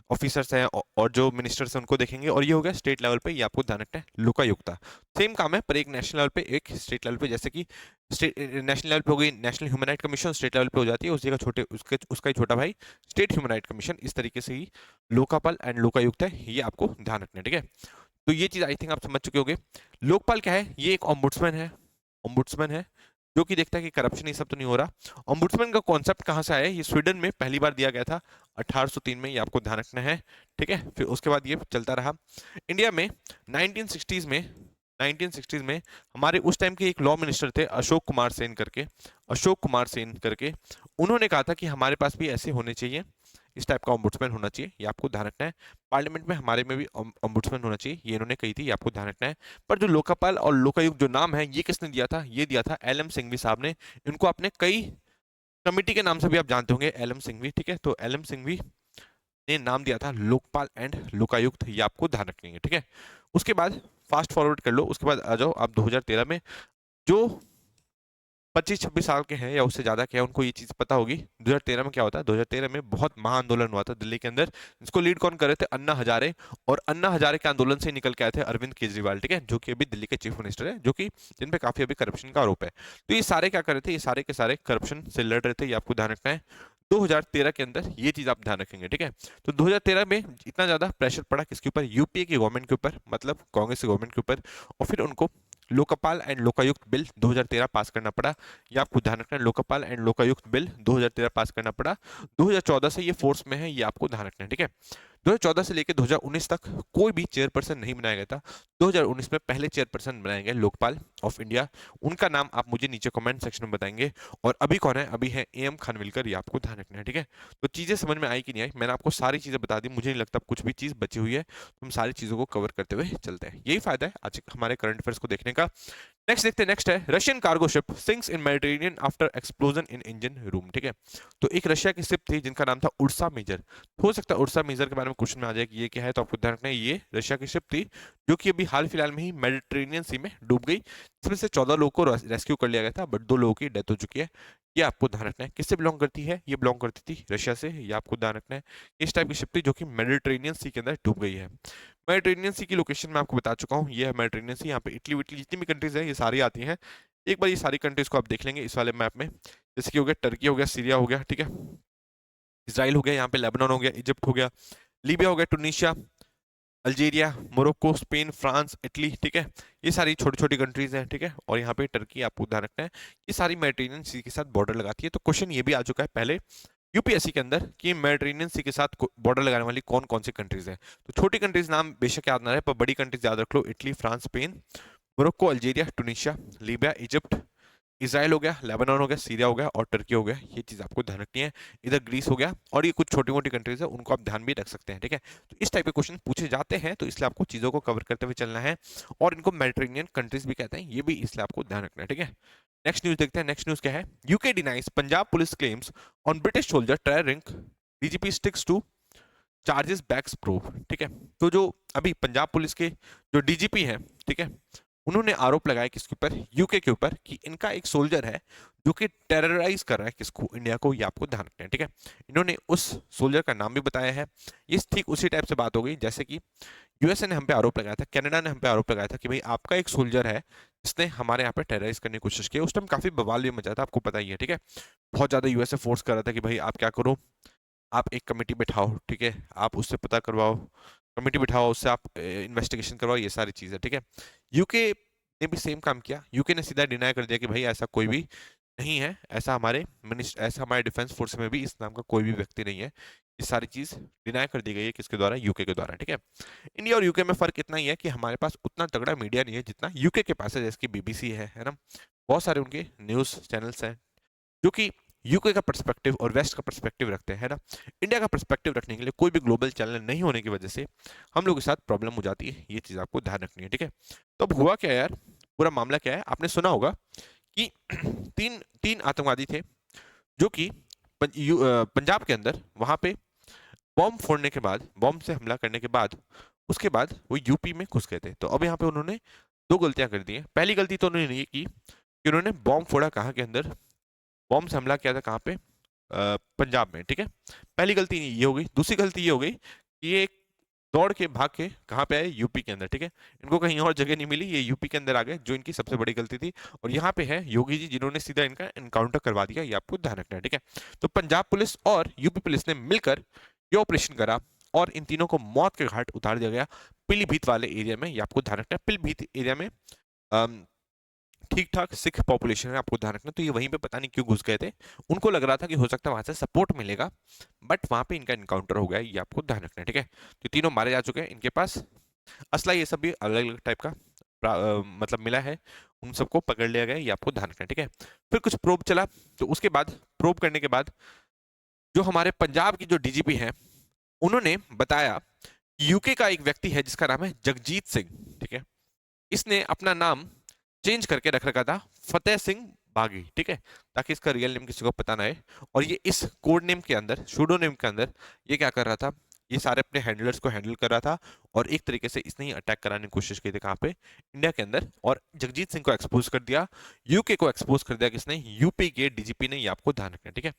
ऑफिसर्स हैं और जो मिनिस्टर्स हैं उनको देखेंगे। और ये हो गया स्टेट लेवल पे, ये आपको ध्यान रखना है लोकायुक्ता। सेम काम है पर एक नेशनल लेवल पे एक स्टेट लेवल पे, जैसे कि स्टेट नेशनल लेवल पे हो गई national human right commission, state level पे हो जाती है उस जगह छोटे उसके उसका ही छोटा भाई स्टेट ह्यूमन राइट कमीशन। इस तरीके से ही लोकपाल एंड लोकायुक्त है, ये आपको ध्यान रखना है, ठीक है। तो ये चीज आई थिंक आप समझ चुके होंगे। लोकपाल क्या है, ये एक ओम्बुड्समैन है, ओम्बुड्समैन है जो कि देखता है कि करप्शन ये सब तो नहीं हो रहा। ओम्बुड्समैन का कॉन्सेप्ट कहाँ से आया है, ये स्वीडन में पहली बार दिया गया था 1803 में, ये आपको ध्यान रखना है, ठीक है। फिर उसके बाद ये चलता रहा इंडिया में 1960s में। 1960s में हमारे उस टाइम के एक लॉ मिनिस्टर थे अशोक कुमार सेन करके, अशोक कुमार सेन करके। उन्होंने कहा था कि हमारे पास भी ऐसे होने चाहिए, इस टाइप का ओम्बुड्समैन होना चाहिए, ये आपको ध्यान रखना है। पार्लियामेंट में हमारे में भी ओम्बुड्समैन होना चाहिए, ये इन्होंने कही थी, ये आपको ध्यान रखना है। पर जो लोकपाल और लोकायुक्त जो नाम है, ये किसने दिया था, ये दिया था एल एम सिंघवी साहब ने। इनको आपने कई कमिटी के नाम से भी आप जानते होंगे, एल एम सिंघवी, ठीक है। तो एल एम सिंघवी ने नाम दिया था लोकपाल एंड लोकायुक्त, ये आपको ध्यान रखेंगे, ठीक है। उसके बाद फास्ट फॉरवर्ड कर लो, उसके बाद आ जाओ आप 2013 में। जो 25-26 साल के हैं या उससे ज्यादा के हैं उनको ये चीज पता होगी 2013 में क्या होता है। 2013 में बहुत महाआंदोलन हुआ था दिल्ली के अंदर, जिसको लीड कौन कर रहे थे, अन्ना हजारे। और अन्ना हजारे के आंदोलन से निकल के आए थे अरविंद केजरीवाल, ठीक है, जो कि अभी दिल्ली के चीफ मिनिस्टर है, जो कि जिन पे काफी अभी करप्शन का आरोप है। तो ये सारे क्या कर रहे थे, ये सारे के सारे करप्शन से लड़ रहे थे, ये आपको ध्यान रखना है 2013 के अंदर, ये चीज आप ध्यान रखेंगे, ठीक है। तो 2013 में इतना ज्यादा प्रेशर पड़ा किसके ऊपर, यूपीए की गवर्नमेंट के ऊपर, मतलब कांग्रेस की गवर्नमेंट के ऊपर। और फिर उनको लोकपाल एंड लोकायुक्त बिल 2013 पास करना पड़ा, ये आपको ध्यान रखना है। लोकपाल एंड लोकायुक्त बिल 2013 पास करना पड़ा। 2014 से ये फोर्स में है, ये आपको ध्यान रखना है, ठीक है। 2014 से लेकर 2019 तक कोई भी चेयरपर्सन नहीं बनाया गया था। 2019 में पहले चेयरपर्सन बनाए गए लोकपाल ऑफ इंडिया, उनका नाम आप मुझे नीचे कमेंट सेक्शन में बताएंगे। और अभी कौन है, अभी है एम खानविलकर, ये आपको ध्यान रखना है, ठीक है। तो चीजें समझ में आई कि नहीं आई, मैंने आपको सारी चीजें बता दी, मुझे नहीं लगता कुछ भी चीज बची हुई है, तो हम सारी चीजों को कवर करते हुए चलते हैं। यही फायदा है आज हमारे करंट अफेयर्स को देखने का। नेक्स्ट देखते हैं, नेक्स्ट है रशियन कार्गो शिप सिंक्स इन मेडिटेरेनियन आफ्टर एक्सप्लोजन इन इंजन रूम, ठीक है। तो एक रशिया की शिप थी जिनका नाम था उर्सा मेजर। हो सकता है उर्सा मेजर के बारे में क्वेश्चन में आ जाए कि ये क्या है, तो आपको ध्यान रखना है ये रशिया की शिप थी जो कि अभी हाल फिलहाल में ही मेडिटेरेनियन सी में डूब गई, जिसमें से 14 लोगों को रेस्क्यू कर लिया गया था, बट 2 लोगों की डेथ हो चुकी है। ये आपको ध्यान रखना है। किससे बिलोंग करती है, ये बिलोंग करती थी रशिया से, ये आपको ध्यान रखना है। इस टाइप की शिप थी जो कि मेडिटेरेनियन सी के अंदर डूब गई है। मेडिटेरेनियन सी की लोकेशन मैं आपको बता चुका हूँ, ये है मेडिटेरेनियन सी। यहाँ पे इटली विटली जितनी भी कंट्रीज है ये सारी आती हैं। एक बार ये सारी कंट्रीज को आप देख लेंगे इस वाले मैप में, जैसे कि हो गया टर्की, हो गया सीरिया, हो गया, ठीक है, इसराइल हो गया, यहाँ पे लेबनान हो गया, इजिप्ट हो गया, लीबिया हो गया, Tunisia, Algeria, Morocco, Spain, France, Italy, ठीक है। ये सारी छोटी छोटी कंट्रीज हैं, ठीक है। और यहाँ पे टर्की आपको ध्यान रखना है, ये सारी मेडिटेरेनियन सी के साथ बॉर्डर लगाती है। तो क्वेश्चन ये भी आ चुका है पहले यूपीएससी के अंदर कि मेडिटेरेनियन सी के साथ बॉर्डर लगाने वाली कौन कौन सी कंट्रीज है। तो छोटी कंट्रीज नाम बेशक याद ना रहे, पर बड़ी कंट्रीज याद रख लो, Italy, France, Spain, Morocco, Algeria, Tunisia, Libya, Egypt, Israel हो गया, लेबनान हो गया, सीरिया हो गया और टर्की हो गया। ये चीज आपको ध्यान रखनी है। इधर ग्रीस हो गया और ये कुछ छोटी मोटी कंट्रीज है, उनको आप ध्यान भी रख सकते हैं, ठीक है। तो इस टाइप के क्वेश्चन पूछे जाते हैं, तो इसलिए आपको चीजों को कवर करते हुए चलना है। और इनको मेडिटेरेनियन कंट्रीज भी कहते हैं, ये भी इसलिए आपको ध्यान रखना है, ठीक है। नेक्स्ट न्यूज देखते हैं। नेक्स्ट न्यूज क्या है, UK denies Punjab police claims on British soldier try ring, DGP sticks to charges backs proof, ठीक है। तो जो अभी पंजाब पुलिस के जो डीजीपी हैं, ठीक है, उन्होंने आरोप लगाया किसके ऊपर, यूके के ऊपर, कि इनका एक सोल्जर है जो कि टेरराइज कर रहा है किसको, इंडिया को, ये आपको ध्यान रखना है, ठीक है। इन्होंने उस सोल्जर का नाम भी बताया है। ये ठीक उसी टाइप से बात हो गई जैसे कि यूएसए ने हम पे आरोप लगाया था, कनाडा ने हम पे आरोप लगाया था कि भाई आपका एक सोल्जर है जिसने हमारे यहाँ पे टेरराइज करने की कोशिश की। उस टाइम काफी बवाल भी मचा था, आपको पता ही है, ठीक है। बहुत ज्यादा यूएसए फोर्स कर रहा था कि भाई आप क्या करो, आप एक कमेटी बैठाओ, ठीक है, आप उससे पता करवाओ, कमेटी बिठाओ, उससे आप इन्वेस्टिगेशन करवाओ, ये सारी चीजें, ठीक है। यूके ने भी सेम काम किया। यूके ने सीधा डिनाई कर दिया कि भाई ऐसा कोई भी नहीं है, ऐसा हमारे डिफेंस फोर्स में भी इस नाम का कोई भी व्यक्ति नहीं है। ये सारी चीज डिनाई कर दी गई है किसके द्वारा? यूके के द्वारा, ठीक है। इंडिया और यूके में फर्क इतना ही है कि हमारे पास उतना तगड़ा मीडिया नहीं है जितना यूके के पास है, जैसे कि बीबीसी है ना, बहुत सारे उनके न्यूज चैनल्स हैं जो कि यूके का पर्सपेक्टिव और वेस्ट का पर्सपेक्टिव रखते हैं, है ना। इंडिया का पर्सपेक्टिव रखने के लिए कोई भी ग्लोबल चैनल नहीं होने की वजह से हम लोग के साथ प्रॉब्लम हो जाती है, ये चीज आपको ध्यान रखनी है, ठीक है। तो अब हुआ क्या यार, पूरा मामला क्या है, आपने सुना होगा कि तीन तीन आतंकवादी थे जो कि पंजाब के अंदर वहां पे बॉम्ब फोड़ने के बाद, बॉम्ब से हमला करने के बाद, उसके बाद वो यूपी में घुस गए थे। तो अब यहाँ पे उन्होंने दो गलतियां कर दी हैं। पहली गलती तो उन्होंने ये की कि उन्होंने बॉम्ब फोड़ा कहाँ के अंदर, बॉम्ब से हमला किया था कहाँ पे? पंजाब में, ठीक है। पहली गलती ये हो गई। दूसरी गलती ये हो गई कि ये दौड़ के भाग के कहाँ पे आए? यूपी के अंदर, ठीक है। इनको कहीं और जगह नहीं मिली, ये यूपी के अंदर आ गए, जो इनकी सबसे बड़ी गलती थी। और यहाँ पे है योगी जी जिन्होंने सीधा इनका एनकाउंटर करवा दिया, ये आपको ध्यान रखना है, ठीक है। तो पंजाब पुलिस और यूपी पुलिस ने मिलकर ये ऑपरेशन करा और इन तीनों को मौत के घाट उतार दिया गया पीलीभीत वाले एरिया में, ये आपको ध्यान रखना है। पीलीभीत एरिया में ठीक ठाक सिख पॉपुलेशन है, आपको ध्यान रखना। तो ये वहीं पे पता नहीं क्यों घुस गए थे, उनको लग रहा था कि हो सकता है वहां से सपोर्ट मिलेगा, बट वहां पे इनका इनकाउंटर हो गया, ये आपको ध्यान रखना है, ठीक है। तो तीनों मारे जा चुके हैं, इनके पास असला ये सब भी अलग अलग टाइप का मतलब मिला है, उन सबको पकड़ लिया गया, ये आपको ध्यान रखना है, ठीक है। फिर कुछ प्रोब चला, तो उसके बाद प्रोब करने के बाद जो हमारे पंजाब की जो डीजीपी है उन्होंने बताया यूके का एक व्यक्ति है जिसका नाम है जगजीत सिंह, ठीक है। इसने अपना नाम चेंज करके रख रखा था फतेह सिंह बागी, ठीक है, ताकि इसका रियल नेम किसी को पता ना है। और ये इस कोड नेम के अंदर, सूडो नेम के अंदर ये क्या कर रहा था, ये सारे अपने हैंडलर्स को हैंडल कर रहा था। और एक तरीके से इसने ही अटैक कराने की कोशिश की थी कहाँ पे? इंडिया के अंदर। और जगजीत सिंह को एक्सपोज कर दिया, यूके को एक्सपोज कर दिया किसने? यूपी के डीजीपी ने, ये आपको ध्यान रखना है, ठीक है।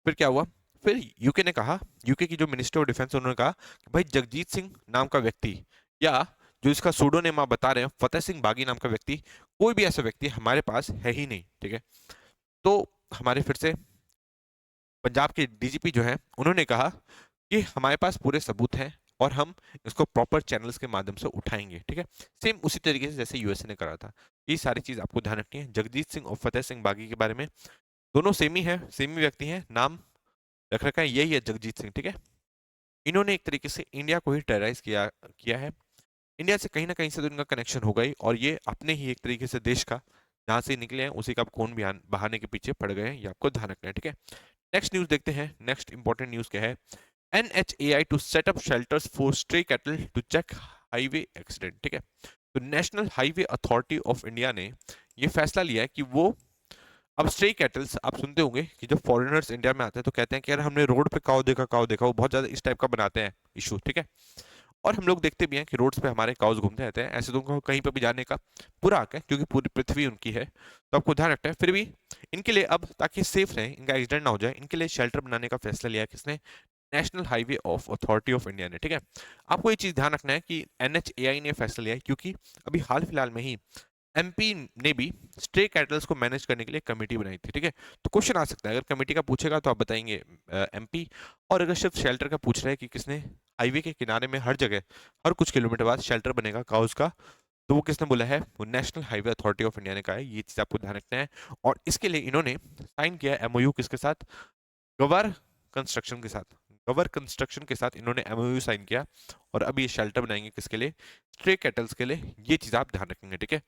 फिर क्या हुआ? फिर यूके ने कहा, यूके की जो मिनिस्टर ऑफ डिफेंस उन्होंने कहा कि भाई जगजीत सिंह नाम का व्यक्ति, या जो इसका सूडो नेम आप बता रहे हैं फतेह सिंह बागी नाम का व्यक्ति, कोई भी ऐसा व्यक्ति हमारे पास है ही नहीं, ठीक है। तो हमारे फिर से पंजाब के डीजीपी जो है उन्होंने कहा कि हमारे पास पूरे सबूत हैं और हम इसको प्रॉपर चैनल्स के माध्यम से उठाएंगे, ठीक है। सेम उसी तरीके से जैसे यूएसए ने करा था। ये सारी चीज आपको ध्यान रखनी है। जगजीत सिंह और फतेह सिंह बागी के बारे में, दोनों सेम ही है, सेम ही व्यक्ति हैं, नाम रख रखा है यही है, जगजीत सिंह, ठीक है। इन्होंने एक तरीके से इंडिया को ही टेरराइज किया किया है। इंडिया से कहीं ना कहीं से तो इनका कनेक्शन होगा ही, और ये अपने ही एक तरीके से देश का, जहां से निकले हैं उसी का खून बहाने के पीछे पड़ गए हैं, ये आपको ध्यान रखना है, ठीक है। नेक्स्ट न्यूज देखते हैं। नेक्स्ट इंपॉर्टेंट न्यूज क्या है? NHAI to set up shelters for stray cattle to check highway accident, ठीक है। तो national highway authority of India ने ये फैसला लिया है कि वो अब स्ट्रे कैटल्स, आप सुनते होंगे कि जब फॉरेनर्स इंडिया में आते हैं तो कहते हैं कि यार हमने रोड पे काऊ देखा, वो बहुत ज्यादा इस टाइप का बनाते हैं इशू, ठीक है। और हम लोग देखते भी हैं कि रोड्स पे हमारे काउस घूमते रहते हैं, ऐसे तो उनको कहीं पे भी जाने का पूरा हक है क्योंकि पूरी पृथ्वी उनकी है, तो आपको ध्यान रखना है। फिर भी इनके लिए अब, ताकि सेफ रहे, इनका एक्सीडेंट ना हो जाए, इनके लिए शेल्टर बनाने का फैसला लिया है किसने? National highway of authority of India ने, ठीक है। आपको ये चीज ध्यान रखना है कि NHAI ने फैसला लिया है क्योंकि अभी हाल फिलहाल में ही एमपी ने भी स्ट्रे कैटल्स को मैनेज करने के लिए कमेटी बनाई थी, ठीक है। तो क्वेश्चन आ सकता है, अगर कमेटी का पूछेगा तो आप बताएंगे एमपी, और अगर सिर्फ शेल्टर का पूछ रहा है कि किसने हाईवे के किनारे में हर जगह हर कुछ किलोमीटर बाद शेल्टर बनेगा काउस का, तो वो किसने बोला है? वो national highway authority of India ने कहा है, ये चीज आपको ध्यान रखना है। और इसके लिए इन्होंने साइन किया एमओयू किसके साथ? गवर कंस्ट्रक्शन के साथ। गवर कंस्ट्रक्शन के साथ इन्होंने एमओयू साइन किया, और अब ये शेल्टर बनाएंगे किसके लिए? स्ट्रे कैटल्स के लिए। ये चीज आप ध्यान रखेंगे, ठीक है।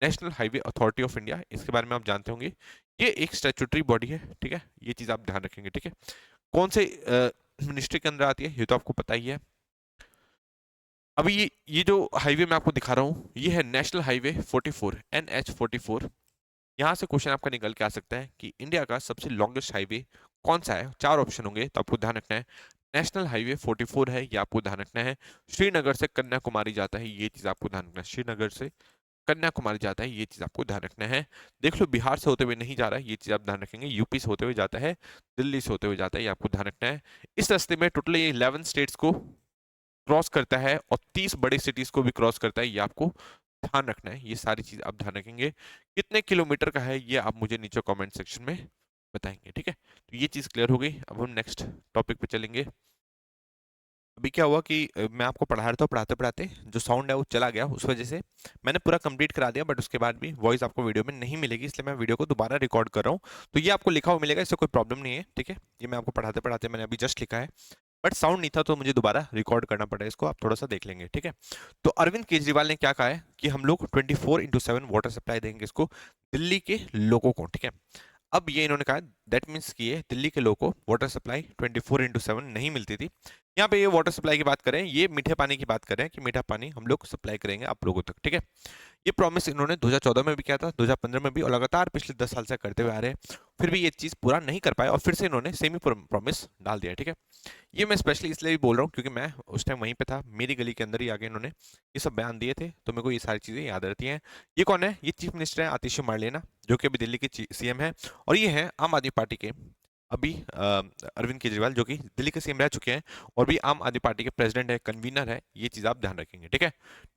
National highway authority of India, इसके बारे में आप जानते होंगे, ये एक स्टैट्यूटरी बॉडी है, ठीक है। ये चीज आप ध्यान रखेंगे, ठीक है। कौन से मिनिस्ट्री के अंदर आती है ये तो आपको पता ही है। अभी ये जो हाईवे मैं आपको दिखा रहा हूँ ये है नेशनल हाईवे 44, NH44। यहाँ से क्वेश्चन आपका निकल के आ सकता है कि इंडिया का सबसे लॉन्गेस्ट हाईवे कौन सा है? चार ऑप्शन होंगे, तो आपको ध्यान रखना है नेशनल हाईवे 44 है, ये आपको ध्यान रखना है। श्रीनगर से कन्याकुमारी जाता है, ये चीज आपको ध्यान रखना है। श्रीनगर से कन्याकुमारी जाता है, ये चीज आपको ध्यान रखना है। देख लो बिहार से होते हुए नहीं जा रहा है, ये चीज आप ध्यान रखेंगे। यूपी से होते हुए जाता है, दिल्ली से होते हुए जाता है, ये आपको ध्यान रखना है। इस रास्ते में टोटल 11 स्टेट्स को क्रॉस करता है और 30 बड़े सिटीज को भी क्रॉस करता है, ये आपको ध्यान रखना है। ये सारी चीज आप ध्यान रखेंगे। कितने किलोमीटर का है ये आप मुझे नीचे कमेंट सेक्शन में बताएंगे, ठीक है। तो ये चीज़ क्लियर हो गई। अब हम नेक्स्ट टॉपिक पे चलेंगे। अभी क्या हुआ कि मैं आपको पढ़ा रहा था, पढ़ाते पढ़ाते जो साउंड है वो चला गया, उस वजह से मैंने पूरा कंप्लीट करा दिया, बट उसके बाद भी वॉइस आपको वीडियो में नहीं मिलेगी, इसलिए मैं वीडियो को दोबारा रिकॉर्ड कर रहा हूँ। तो ये आपको लिखा हुआ मिलेगा, इससे कोई प्रॉब्लम नहीं है, ठीक है। ये मैं आपको पढ़ाते पढ़ाते मैंने अभी जस्ट लिखा है, बट साउंड नहीं था तो मुझे दोबारा रिकॉर्ड करना पड़ा, इसको आप थोड़ा सा देख लेंगे, ठीक है। तो अरविंद केजरीवाल ने क्या कहा है कि हम लोग 24/7 वाटर सप्लाई देंगे इसको, दिल्ली के लोगों को, ठीक है। अब ये इन्होंने कहा दैट मीन्स कि ये दिल्ली के लोगों को वाटर सप्लाई 24/7 नहीं मिलती थी। यहाँ पे ये वाटर सप्लाई की बात करें, ये मीठे पानी की बात करें कि मीठा पानी हम लोग सप्लाई करेंगे आप लोगों तक, ठीक है। ये प्रॉमिस इन्होंने 2014 में भी किया था, 2015 में भी, और लगातार पिछले 10 साल से करते हुए आ रहे हैं। फिर भी ये चीज़ पूरा नहीं कर पाए और फिर से इन्होंने सेमी प्रॉमिस डाल दिया, ठीक है। ये मैं स्पेशली इसलिए भी बोल रहा हूँ क्योंकि मैं उस टाइम वहीं पे था, मेरी गली के अंदर ही आगे इन्होंने ये सब बयान दिए थे, तो मेरे को ये सारी चीज़ें याद रहती हैं। ये कौन है? ये चीफ मिनिस्टर है आतिशी मार्लेना, जो कि अभी दिल्ली के सीएम है, और ये है आम आदमी पार्टी के अभी अरविंद केजरीवाल, जो कि दिल्ली के सीएम रह चुके हैं और भी आम आदमी पार्टी के प्रेसिडेंट है, कन्वीनर है। ये चीज़ आप ध्यान रखेंगे, ठीक है।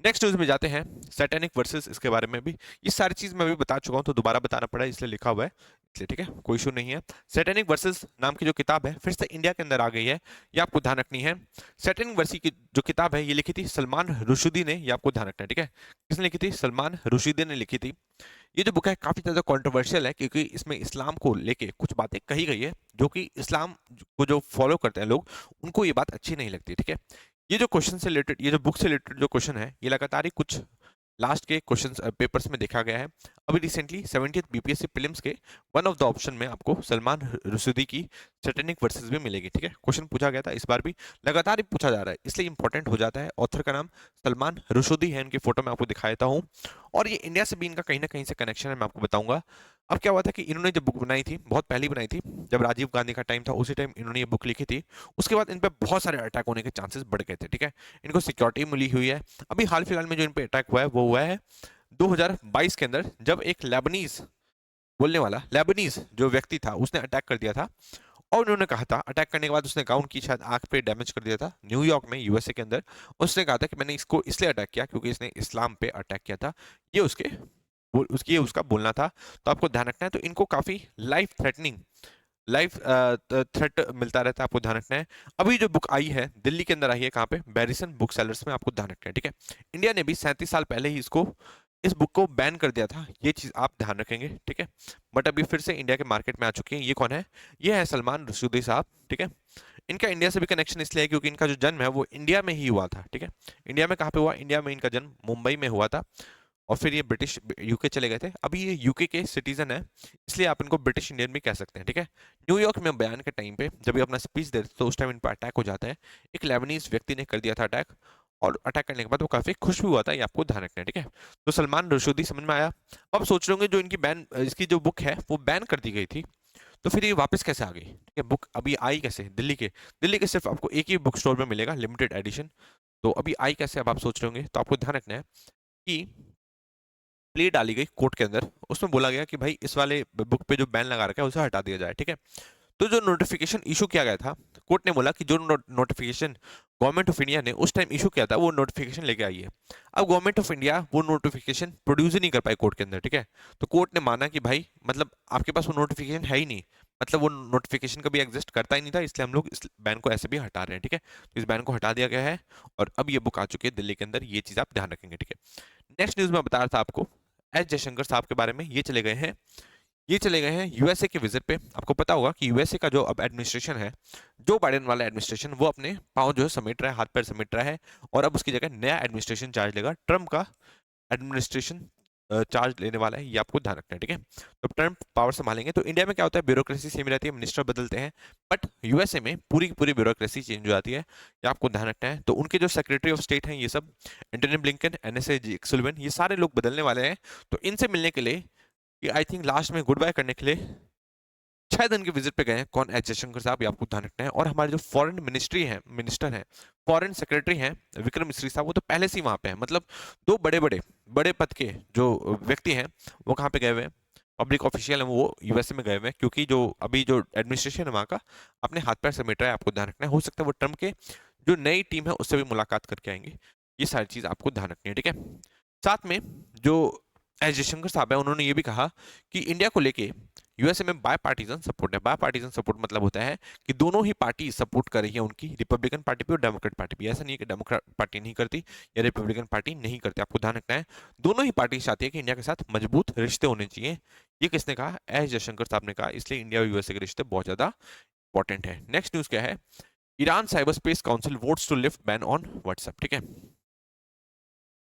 नेक्स्ट न्यूज़ में जाते हैं, सैटेनिक वर्सेस, इसके बारे में भी ये सारी चीज़ मैं अभी बता चुका हूँ, तो दोबारा बताना पड़ा इसलिए लिखा हुआ है, इसलिए, ठीक है, कोई इशू नहीं है। सैटेनिक वर्सेस नाम की जो किताब है फिर से इंडिया के अंदर आ गई है, ये आपको ध्यान रखनी है। सैटेनिक वर्सी की जो किताब है ये लिखी थी सलमान रुशदी ने, ये आपको ध्यान रखना है, ठीक है। किसने लिखी थी? सलमान रुशदी ने लिखी थी। ये जो बुक है काफी ज्यादा कंट्रोवर्शियल है, क्योंकि इसमें इस्लाम को लेके कुछ बातें कही गई है जो कि इस्लाम को जो फॉलो करते हैं लोग, उनको ये बात अच्छी नहीं लगती, ठीक है। ये जो क्वेश्चन से रिलेटेड, ये जो बुक से रिलेटेड जो क्वेश्चन है, ये लगातार ही कुछ लास्ट के क्वेश्चन पेपर्स में देखा गया है। अभी रिसेंटली 70th बीपीएससी प्रीलिम्स के वन ऑफ द ऑप्शन में आपको सलमान रुशदी की सैटेनिक वर्सेस भी मिलेगी, ठीक है। क्वेश्चन पूछा गया था, इस बार भी लगातार ही पूछा जा रहा है, इसलिए इंपॉर्टेंट हो जाता है। ऑथर का नाम सलमान रुशदी है, इनकी फोटो मैं आपको दिखा देता हूँ, और ये इंडिया से भी इनका कहीं ना कहीं से कनेक्शन है, मैं आपको बताऊंगा। अब क्या हुआ था कि इन्होंने जब बुक बनाई थी, बहुत पहले बनाई थी, जब राजीव गांधी का टाइम था, उसी टाइम इन्होंने ये बुक लिखी थी। उसके बाद इन पे बहुत सारे अटैक होने के चांसेस बढ़ गए थे, ठीक है। इनको सिक्योरिटी मिली हुई है। अभी हाल फिलहाल में जो इन पे अटैक हुआ है वो हुआ है 2022 के अंदर, जब एक लेबनीज बोलने वाला, लेबनीज जो व्यक्ति था, उसने अटैक कर दिया था। और उन्होंने कहा था, अटैक करने के बाद उसने कहा, उनकी शायद आंख पे डैमेज कर दिया था, न्यूयॉर्क में, यूएसए के अंदर। उसने कहा था कि मैंने इसको इसलिए अटैक किया क्योंकि इसने इस्लाम पे अटैक किया था। ये उसके उसकी उसका बोलना था। तो आपको ध्यान रखना है, तो इनको काफी लाइफ थ्रेटनिंग, लाइफ थ्रेट मिलता रहता है, आपको ध्यान रखना है। अभी जो बुक आई है दिल्ली के अंदर आई है, कहाँ पे? बैरिसन बुक सेलर्स में, आपको ध्यान रखना है, ठीक है। इंडिया ने भी 37 साल पहले ही इस बुक को बैन कर दिया था, ये चीज आप ध्यान रखेंगे, ठीक है। बट अभी फिर से इंडिया के मार्केट में आ चुकी है। ये कौन है? ये है सलमान रुशदी साहब, ठीक है। इनका इंडिया से भी कनेक्शन इसलिए है क्योंकि इनका जो जन्म है वो इंडिया में ही हुआ था, ठीक है। इंडिया में कहाँ पे हुआ? इंडिया में इनका जन्म मुंबई में हुआ था, और फिर ये ब्रिटिश यूके चले गए थे। अभी ये यूके के सिटीजन है, इसलिए आप इनको ब्रिटिश इंडियन भी कह सकते हैं, ठीक है। न्यूयॉर्क में बयान के टाइम पे जब ये अपना स्पीच देते तो उस टाइम इन पर अटैक हो जाता है। एक लेबनीज व्यक्ति ने कर दिया था अटैक, और अटैक करने के बाद वो काफी खुश भी हुआ था, ये आपको ध्यान रखना है, ठीक है। तो सलमान रुशदी समझ में आया। अब सोच रहे होंगे जो इनकी बैन, इसकी जो बुक है वो बैन कर दी गई थी, तो फिर ये वापस कैसे आ गई, ठीक है। बुक अभी आई कैसे? दिल्ली के सिर्फ आपको एक ही बुक स्टोर में मिलेगा, लिमिटेड एडिशन। तो अभी आई कैसे, अब आप सोच रहे होंगे, तो आपको ध्यान रखना है कि प्ले डाली गई कोर्ट के अंदर, उसमें बोला गया कि भाई इस वाले बुक पे जो बैन लगा रखा है उसे हटा दिया जाए, ठीक है। तो जो नोटिफिकेशन इशू किया गया था, कोर्ट ने बोला कि जो नोटिफिकेशन गवर्नमेंट ऑफ इंडिया ने उस टाइम इशू किया था वो नोटिफिकेशन लेके आई है। अब गवर्नमेंट ऑफ इंडिया वो नोटिफिकेशन प्रोड्यूस ही नहीं कर पाई कोर्ट के अंदर, ठीक है। तो कोर्ट ने माना कि भाई मतलब आपके पास वो नोटिफिकेशन है ही नहीं, मतलब वो नोटिफिकेशन कभी एग्जिस्ट करता ही नहीं था, इसलिए हम लोग इस बैन को ऐसे भी हटा रहे हैं, ठीक है। तो इस बैन को हटा दिया गया है, और अब ये बुक आ चुकी है दिल्ली के अंदर, ये चीज आप ध्यान रखेंगे, ठीक है। नेक्स्ट न्यूज में बता रहा था आपको एस जयशंकर साहब के बारे में। ये चले गए हैं यूएसए के विजिट पे। आपको पता होगा कि यूएसए का जो अब एडमिनिस्ट्रेशन है, जो बाइडेन वाला एडमिनिस्ट्रेशन, वो अपने पांव जो है समेट रहा है, हाथ पैर समेट रहा है, और अब उसकी जगह नया एडमिनिस्ट्रेशन चार्ज लेगा। ट्रम्प का एडमिनिस्ट्रेशन चार्ज लेने वाला है, ये आपको ध्यान रखना है, ठीक है। तो ट्रम्प पावर संभालेंगे। तो इंडिया में क्या होता है, ब्यूरोक्रेसी सेम रहती है, मिनिस्टर बदलते हैं, बट यूएसए में पूरी की पूरी ब्यूरोक्रेसी चेंज हो जाती है, ये आपको ध्यान रखना है। तो उनके जो सेक्रेटरी ऑफ स्टेट हैं, ये सब Antony Blinken, NSA Jake Sullivan, ये सारे लोग बदलने वाले हैं। तो इनसे मिलने के लिए ये आई थिंक लास्ट में गुड बाय करने के लिए 6 दिन के विजिट पे गए हैं। कौन? एस जयशंकर साहब, ये आपको ध्यान रखना है। और हमारे जो फॉरेन मिनिस्टर हैं, फॉरेन सेक्रेटरी हैं विक्रम मिश्री साहब, वो तो पहले से ही वहां पे हैं। मतलब दो बड़े पद के जो व्यक्ति हैं वो कहाँ पे गए हुए हैं, पब्लिक ऑफिशियल है, वो यूएसए में गए हुए हैं, क्योंकि जो अभी जो एडमिनिस्ट्रेशन है वहाँ का अपने हाथ पैर समेट रहा है, आपको ध्यान रखना है। हो सकता है वो ट्रम्प के जो नई टीम है उससे भी मुलाकात करके आएंगे, ये सारी चीज आपको ध्यान रखनी है, ठीक है। साथ में जो एस जयशंकर साहब है, उन्होंने ये भी कहा कि इंडिया को लेके यूएसए में बाय पार्टीजन सपोर्ट है। बाय पार्टीजन सपोर्ट मतलब होता है कि दोनों ही पार्टी सपोर्ट कर रही है उनकी, रिपब्लिकन पार्टी भी और डेमोक्रेट पार्टी भी। ऐसा नहीं है कि डेमोक्रेट पार्टी नहीं करती या रिपब्लिकन पार्टी नहीं करती, आपको ध्यान रखना है दोनों ही पार्टी चाहती है कि इंडिया के साथ मजबूत रिश्ते होने चाहिए। ये किसने कहा? एस जयशंकर साहब ने कहा। इसलिए इंडिया और यूएसए के रिश्ते बहुत ज्यादा इंपॉर्टेंट है। नेक्स्ट न्यूज क्या है? Iran cyberspace council votes to lift ban on WhatsApp. ठीक है,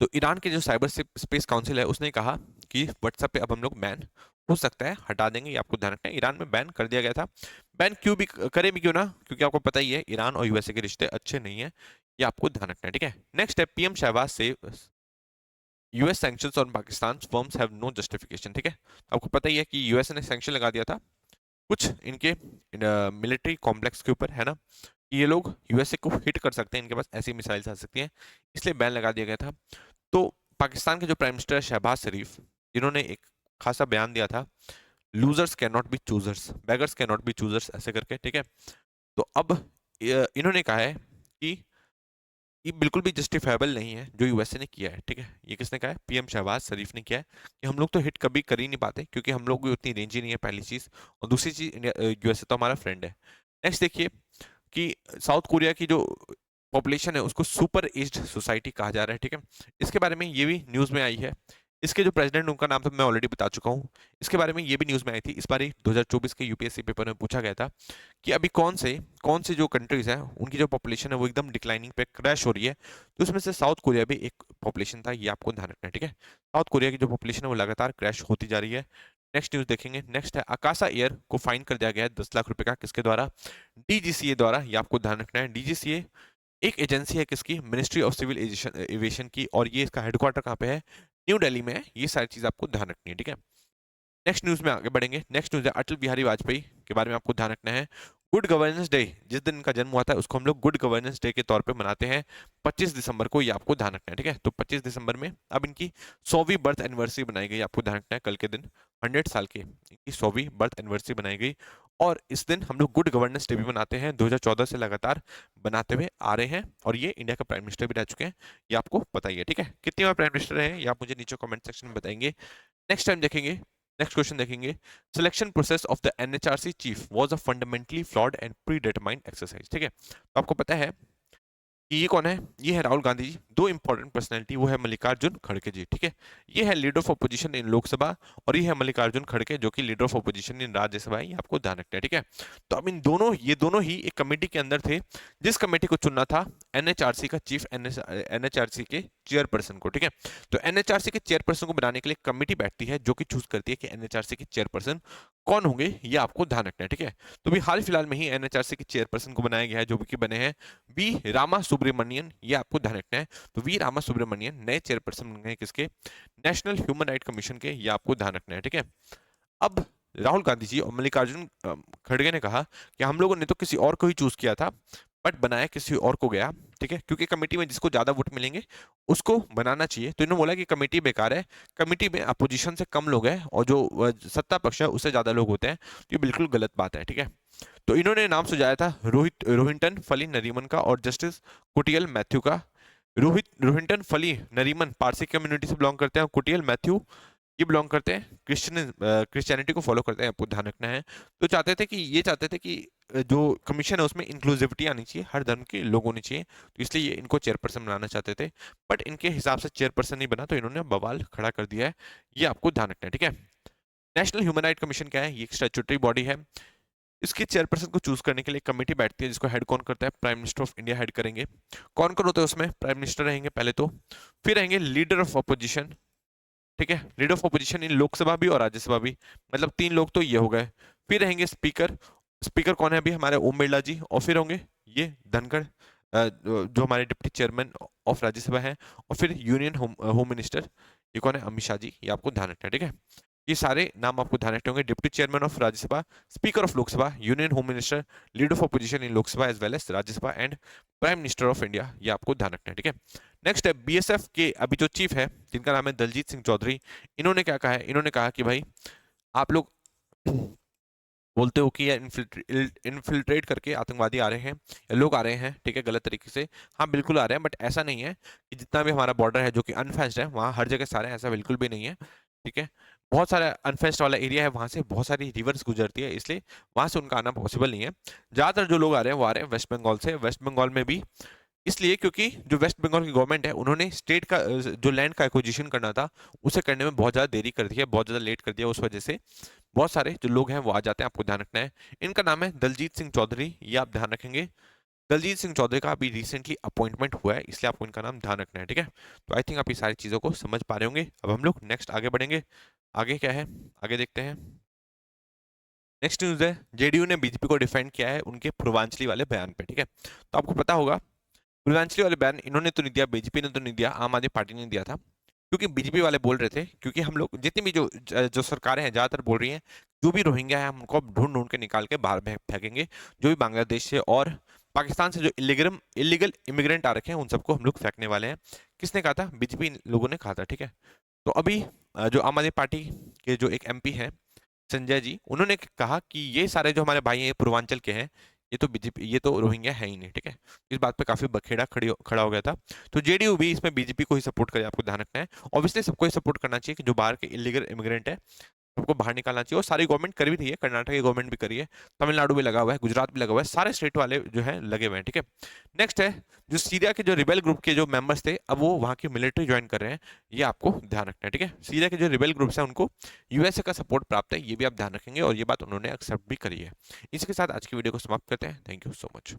तो ईरान के जो साइबर स्पेस काउंसिल है उसने कहा कि व्हाट्सएप पे अब हम लोग बैन हो सकता है, हटा देंगे। ये आपको ध्यान रखना है, ईरान में बैन कर दिया गया था। बैन क्यों भी करे भी क्यों ना, क्योंकि आपको पता ही है ईरान और यूएसए के रिश्ते अच्छे नहीं है, ये आपको ध्यान रखना है। ठीक है, नेक्स्ट है पीएम शहबाज से US sanctions on Pakistan firms have no justification. ठीक है, तो आपको पता ही है कि यूएस ने सैंक्शन लगा दिया था कुछ इनके मिलिट्री कॉम्प्लेक्स के ऊपर, है ना, कि ये लोग यूएसए को हिट कर सकते हैं, इनके पास ऐसी मिसाइल्स आ सकती हैं, इसलिए बैन लगा दिया गया था। तो पाकिस्तान के जो प्राइम मिनिस्टर शहबाज शरीफ, इन्होंने एक खासा बयान दिया था, losers can not be choosers, beggars can not be choosers, ऐसे करके। ठीक है, तो अब इन्होंने कहा है कि ये बिल्कुल भी जस्टिफाइबल नहीं है जो यूएसए ने किया है। ठीक है, ये किसने कहा है? पीएम शहबाज शरीफ ने किया है कि हम लोग तो हिट कभी कर ही नहीं पाते क्योंकि हम लोग की उतनी रेंज ही नहीं है, पहली चीज, और दूसरी चीज यूएसए तो हमारा फ्रेंड है। नेक्स्ट देखिए कि साउथ कोरिया की जो पॉपुलेशन है उसको सुपर एज्ड सोसाइटी कहा जा रहा है। ठीक है, इसके बारे में ये भी न्यूज में आई है। इसके जो प्रेसिडेंट उनका नाम तो मैं ऑलरेडी बता चुका हूँ। इसके बारे में ये भी न्यूज में आई थी, इस बार 2024 के यूपीएससी पेपर में पूछा गया था कि अभी कौन से जो कंट्रीज हैं उनकी जो पॉपुलेशन है वो एकदम डिक्लाइनिंग पे क्रैश हो रही है, तो उसमें से साउथ कोरिया भी एक पॉपुलेशन था, ये आपको ध्यान रखना है। ठीक है, साउथ कोरिया की जो पॉपुलेशन है वो लगातार क्रैश होती जा रही है। नेक्स्ट न्यूज देखेंगे। नेक्स्ट है आकाशा एयर को फाइन कर दिया गया है 10 लाख रुपए का, किसके द्वारा? डीजीसीए द्वारा, ये आपको ध्यान रखना है। डीजीसीए एक एजेंसी है किसकी? मिनिस्ट्री ऑफ सिविल एविएशन की, और ये इसका हेडक्वार्टर कहाँ पे है? न्यू दिल्ली में है। ये सारी चीज आपको ध्यान रखनी है। ठीक है, नेक्स्ट न्यूज में आगे बढ़ेंगे। नेक्स्ट न्यूज है अटल बिहारी वाजपेयी के बारे में आपको ध्यान रखना है। गुड गवर्नेंस डे, जिस दिन इनका जन्म हुआ था उसको हम लोग गुड गवर्नेंस डे के तौर पे मनाते हैं 25 दिसंबर को, ये आपको ध्यान रखना है। ठीक है, तो 25 दिसंबर में अब इनकी 100वीं बर्थ एनिवर्सरी बनाई गई, आपको ध्यान रखना है, कल के दिन 100 साल की इनकी 100वीं बर्थ एनिवर्सरी बनाई गई, और इस दिन हम लोग गुड गवर्नेंस डे भी मनाते हैं, 2014 से लगातार बनाते हुए आ रहे हैं, और ये इंडिया का प्राइम मिनिस्टर भी रह चुके हैं, ये आपको पता ही है। ठीक है, कितनी बार प्राइम मिनिस्टर रहे हैं ये आप मुझे नीचे कमेंट सेक्शन में बताएंगे। नेक्स्ट टाइम देखेंगे, नेक्स्ट क्वेश्चन देखेंगे। Selection process of the NHRC chief was a fundamentally flawed and pre determined exercise. ठीक है, तो आपको पता है कि ये कौन है? ये है राहुल गांधी जी। दो इंपॉर्टेंट पर्सनैलिटी, वो है मल्लिकार्जुन खड़गे जी। ठीक है, ये है leader of opposition in Lok Sabha, और ये है मल्लिकार्जुन खड़गे जो कि लीडर ऑफ अपोजिशन इन राज्यसभा है, ये आपको ध्यान रखना है। ठीक है, तो अब ये दोनों ही एक कमेटी के अंदर थे, जिस कमेटी को चुनना था एनएचआरसी का चीफ, एनएचआरसी के चेयरपर्सन को। ठीक है, तो एनएचआरसी के चेयरपर्सन को बनाने के लिए कमेटी बैठती है जो कि चूज करती है कि एनएचआरसी के चेयरपर्सन कौन होंगे, ये आपको ध्यान रखना है। ठीक है, तो भी हाल फिलहाल में ही एनएचआरसी के चेयरपर्सन को बनाया गया है जो कि बने हैं वी रामा सुब्रमण्यन, ये आपको ध्यान रखना है। तो वी रामा सुब्रमण्यन नए चेयरपर्सन बन गए किसके? नेशनल ह्यूमन राइट कमीशन के, ये आपको ध्यान रखना है। ठीक है, अब राहुल गांधी जी और मल्लिकार्जुन खड़गे ने कहा कि हम लोगों ने तो किसी और को ही चूज किया था, बट बनाया किसी और को गया। ठीक है, क्योंकि कमेटी में जिसको ज्यादा वोट मिलेंगे उसको बनाना चाहिए, तो इन्होंने बोला कि कमेटी बेकार है, कमेटी में अपोजिशन से कम लोग हैं और जो सत्ता पक्ष है उससे ज्यादा लोग होते हैं, तो ये बिल्कुल गलत बात है। ठीक है, तो इन्होंने नाम सुझाया था रोहिंटन फली नरीमन का और जस्टिस कुटियल मैथ्यू का। रोहिंटन फली नरीमन पारसी कम्युनिटी से बिलोंग करते हैं, और कुटियल मैथ्यू ये बिलोंग करते हैं क्रिश्चियनिटी को फॉलो करते हैं, आपको ध्यान रखना है। तो ये चाहते थे कि जो कमीशन है उसमें इंक्लूसिविटी आनी चाहिए, हर धर्म के लोग होने चाहिए, तो इसलिए ये इनको चेयरपर्सन बनाना चाहते थे, बट इनके हिसाब से चेयरपर्सन नहीं बना, तो इन्होंने बवाल खड़ा कर दिया है, ये आपको ध्यान रखना है। ठीक है, नेशनल ह्यूमन राइट कमीशन क्या है? ये एक स्टैट्यूटरी बॉडी है, इसके चेयरपर्सन को चूज करने के लिए कमेटी बैठती है जिसको हेड कौन करता है? Prime minister of India head करेंगे। कौन कौन होते हैं उसमें? प्राइम मिनिस्टर रहेंगे पहले तो, फिर रहेंगे लीडर ऑफ अपोजिशन। ठीक है, leader of opposition in Lok Sabha भी और राज्यसभा भी, मतलब 3 लोग तो ये हो गए। फिर रहेंगे स्पीकर, स्पीकर कौन है? अभी हमारे ओम बिरला जी। और फिर होंगे ये धनखड़, जो हमारे डिप्टी चेयरमैन ऑफ राज्यसभा हैं। और फिर यूनियन होम मिनिस्टर, ये कौन है? अमित शाह जी, ये आपको ध्यान रखना है। ठीक है, ये सारे नाम आपको ध्यान रखने होंगे, deputy chairman of Rajya Sabha, speaker of Lok Sabha, union home minister, leader of opposition in Lok Sabha as well as Rajya Sabha, and prime minister of India, ये आपको ध्यान रखना है। ठीक है, नेक्स्ट है बीएसएफ के अभी जो चीफ है जिनका नाम है दलजीत सिंह चौधरी, इन्होंने क्या कहा है? इन्होंने कहा कि भाई आप लोग बोलते हो कि ये इन्फिल्ट्रेट करके आतंकवादी आ रहे हैं या लोग आ रहे हैं, ठीक है, गलत तरीके से। हाँ बिल्कुल आ रहे हैं, बट ऐसा नहीं है कि जितना भी हमारा बॉर्डर है जो कि अनफेंस्ड है वहाँ हर जगह सारे हैं, ऐसा बिल्कुल भी नहीं है। ठीक है, बहुत सारा अनफेस्ट वाला एरिया है, वहाँ से बहुत सारी रिवर्स गुजरती है, इसलिए वहाँ से उनका आना पॉसिबल नहीं है। ज़्यादातर जो लोग आ रहे हैं वो आ रहे हैं वेस्ट बंगाल से। वेस्ट बंगाल में भी इसलिए क्योंकि जो वेस्ट बंगाल की गवर्नमेंट है उन्होंने स्टेट का जो लैंड का एक्विजिशन करना था उसे करने में बहुत ज़्यादा देरी कर दी है, बहुत ज़्यादा लेट कर दिया। उस वजह से बहुत सारे जो लोग हैं वो आ जाते हैं, आपको ध्यान रखना है। इनका नाम है दलजीत सिंह चौधरी, ये आप ध्यान रखेंगे। दलजीत सिंह चौधरी का अभी रिसेंटली अपॉइंटमेंट हुआ है, इसलिए आपको इनका नाम ध्यान रखना है, ठीक है। तो आई थिंक आप ये सारी चीज़ों को समझ पा रहे होंगे। अब हम लोग नेक्स्ट आगे बढ़ेंगे। आगे क्या है, आगे देखते हैं। नेक्स्ट न्यूज़ है, जेडीयू ने बीजेपी को डिफेंड किया है उनके पूर्वांचली वाले बयान पे, ठीक है। तो आपको पता होगा पूर्वांचली वाले बयान इन्होंने तो नहीं दिया, बीजेपी ने तो नहीं दिया, आम आदमी पार्टी ने दिया था। क्योंकि बीजेपी वाले बोल रहे थे, क्योंकि हम लोग जितनी भी जो सरकारें हैं ज़्यादातर बोल रही हैं जो भी रोहिंग्या है हम उनको अब ढूंढ ढूंढ के निकाल के बाहर फेंकेंगे। जो भी बांग्लादेश से और पाकिस्तान से जो इलीगल इमिग्रेंट आ रखे हैं उन सबको हम लोग फेंकने वाले हैं। किसने कहा था? बीजेपी लोगों ने कहा था, ठीक है। तो अभी जो आम आदमी पार्टी के जो एक एमपी हैं संजय जी, उन्होंने कहा कि ये सारे जो हमारे भाई हैं ये पूर्वांचल के हैं, ये तो बीजेपी, ये तो रोहिंग्या है ही नहीं, ठीक है। इस बात पे काफी बखेड़ा खड़ा हो गया था। तो जेडीयू भी इसमें बीजेपी को ही सपोर्ट करे, आपको ध्यान रखना है। ऑब्वियसली सबको ही सपोर्ट करना चाहिए कि जो बाहर के इलीगल इमिग्रेंट है सबको बाहर निकालना चाहिए, और सारी गवर्नमेंट कर भी रही है, कर्नाटक की गवर्नमेंट भी करी है, तमिलनाडु भी लगा हुआ है, गुजरात भी लगा हुआ है, सारे स्टेट वाले जो है लगे हुए हैं, ठीक है। नेक्स्ट है, जो सीरिया के जो रिबेल ग्रुप के जो मेंबर्स थे अब वो वहाँ की मिलिट्री ज्वाइन कर रहे हैं, ये आपको ध्यान रखना है, ठीक है। सीरिया के जो रिबेल ग्रुप्स हैं उनको यूएसए का सपोर्ट प्राप्त है, ये भी आप ध्यान रखेंगे, और ये बात उन्होंने एक्सेप्ट भी करी है। इसी के साथ आज की वीडियो को समाप्त करते हैं। Thank you so much.